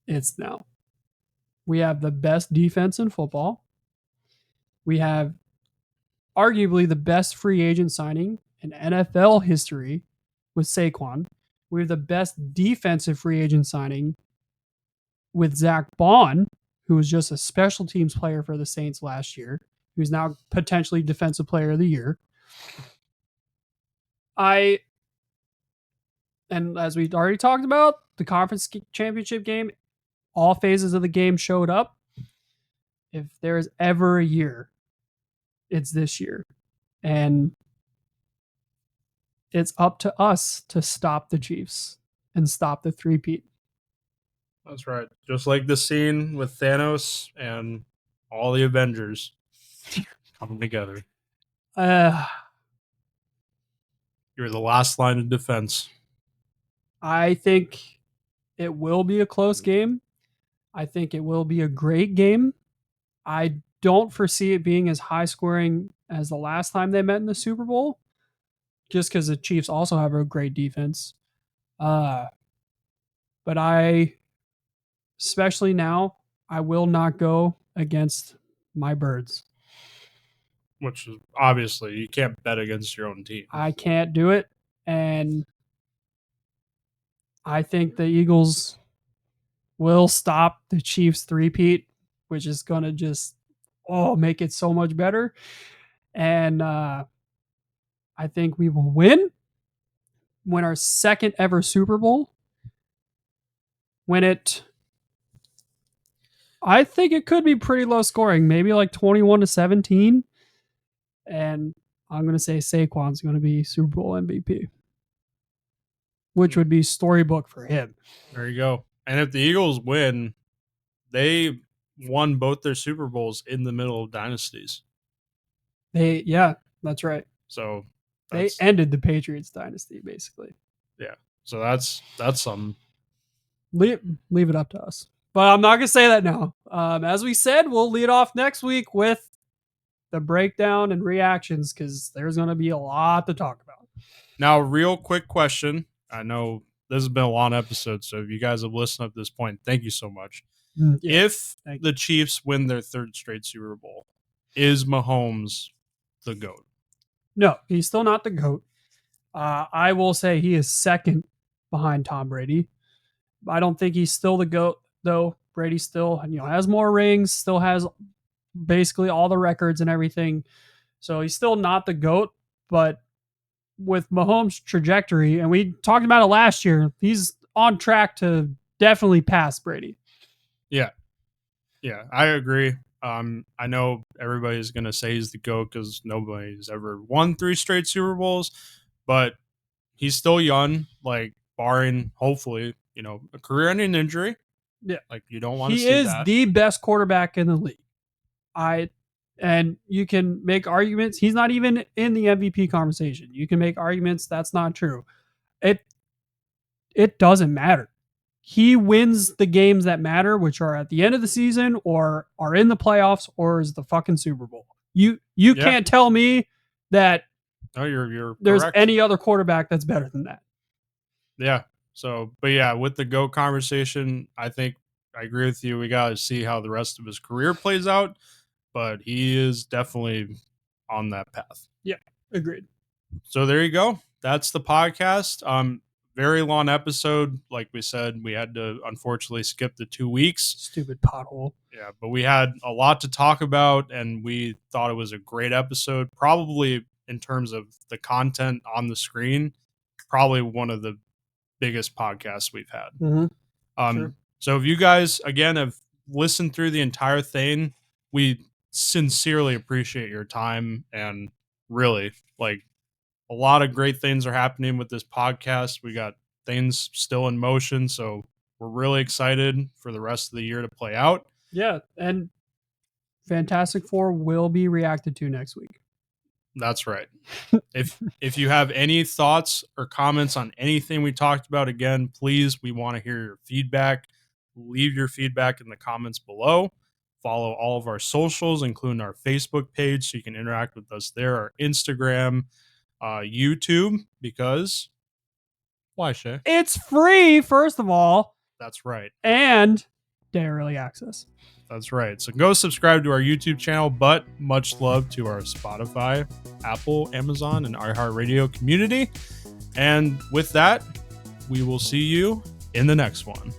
it's now. We have the best defense in football. We have arguably the best free agent signing in NFL history with Saquon. We have the best defensive free agent signing with Zach Bond, who was just a special teams player for the Saints last year, who's now potentially defensive player of the year. And as we already talked about, the conference championship game, all phases of the game showed up. If there is ever a year, it's this year. And it's up to us to stop the Chiefs and stop the three-peat. That's right. Just like the scene with Thanos and all the Avengers coming together. You're the last line of defense. I think it will be a close game. I think it will be a great game. I don't foresee it being as high scoring as the last time they met in the Super Bowl, just because the Chiefs also have a great defense. But especially now, I will not go against my birds. Which is obviously you can't bet against your own team. I can't do it. And I think the Eagles will stop the Chiefs three-peat, which is going to just make it so much better. And I think we will win our second ever Super Bowl. I think it could be pretty low scoring, maybe like 21-17. And I'm going to say Saquon's going to be Super Bowl MVP, which would be storybook for him. There you go. And if the Eagles win, they won both their Super Bowls in the middle of dynasties. That's right. So they ended the Patriots dynasty, basically. Yeah. So that's something. Leave it up to us. But I'm not going to say that now. As we said, we'll lead off next week with the breakdown and reactions because there's going to be a lot to talk about. Now, real quick question. I know this has been a long episode, so if you guys have listened up to this point, thank you so much. If the Chiefs win their third straight Super Bowl, is Mahomes the GOAT? No, he's still not the GOAT. I will say he is second behind Tom Brady. I don't think he's still the GOAT, though. Brady still has more rings, still has basically all the records and everything. So he's still not the GOAT, but with Mahomes' trajectory, and we talked about it last year, he's on track to definitely pass Brady. Yeah, I agree. I know everybody's going to say he's the GOAT because nobody's ever won 3 straight Super Bowls, but he's still young, like barring, hopefully, a career-ending injury. Yeah. Like you don't want to see that. He is that. the best quarterback in the league. And you can make arguments. He's not even in the MVP conversation. You can make arguments that's not true. It doesn't matter. He wins the games that matter, which are at the end of the season or are in the playoffs or is the fucking Super Bowl. You can't tell me that you're there's correct. any other quarterback that's better than that. Yeah. So, but yeah, with the GOAT conversation, I think I agree with you. We got to see how the rest of his career plays out, but he is definitely on that path. Yeah, agreed. So there you go. That's the podcast. Very long episode. Like we said, we had to unfortunately skip the 2 weeks. Stupid pothole. Yeah, but we had a lot to talk about, and we thought it was a great episode. Probably in terms of the content on the screen, probably one of the biggest podcasts we've had. Mm-hmm. Sure. So if you guys, again, have listened through the entire thing, we sincerely appreciate your time, and really, like, a lot of great things are happening with this podcast. We got things still in motion, so we're really excited for the rest of the year to play out. Yeah, and Fantastic Four will be reacted to next week. That's right. If you have any thoughts or comments on anything we talked about, again, please, we want to hear your feedback. Leave your feedback in the comments below. Follow all of our socials, including our Facebook page, so you can interact with us there, our Instagram, YouTube, because why, Shay? It's free, first of all. That's right. And day early access. That's right. So go subscribe to our YouTube channel, but much love to our Spotify, Apple, Amazon, and iHeartRadio community. And with that, we will see you in the next one.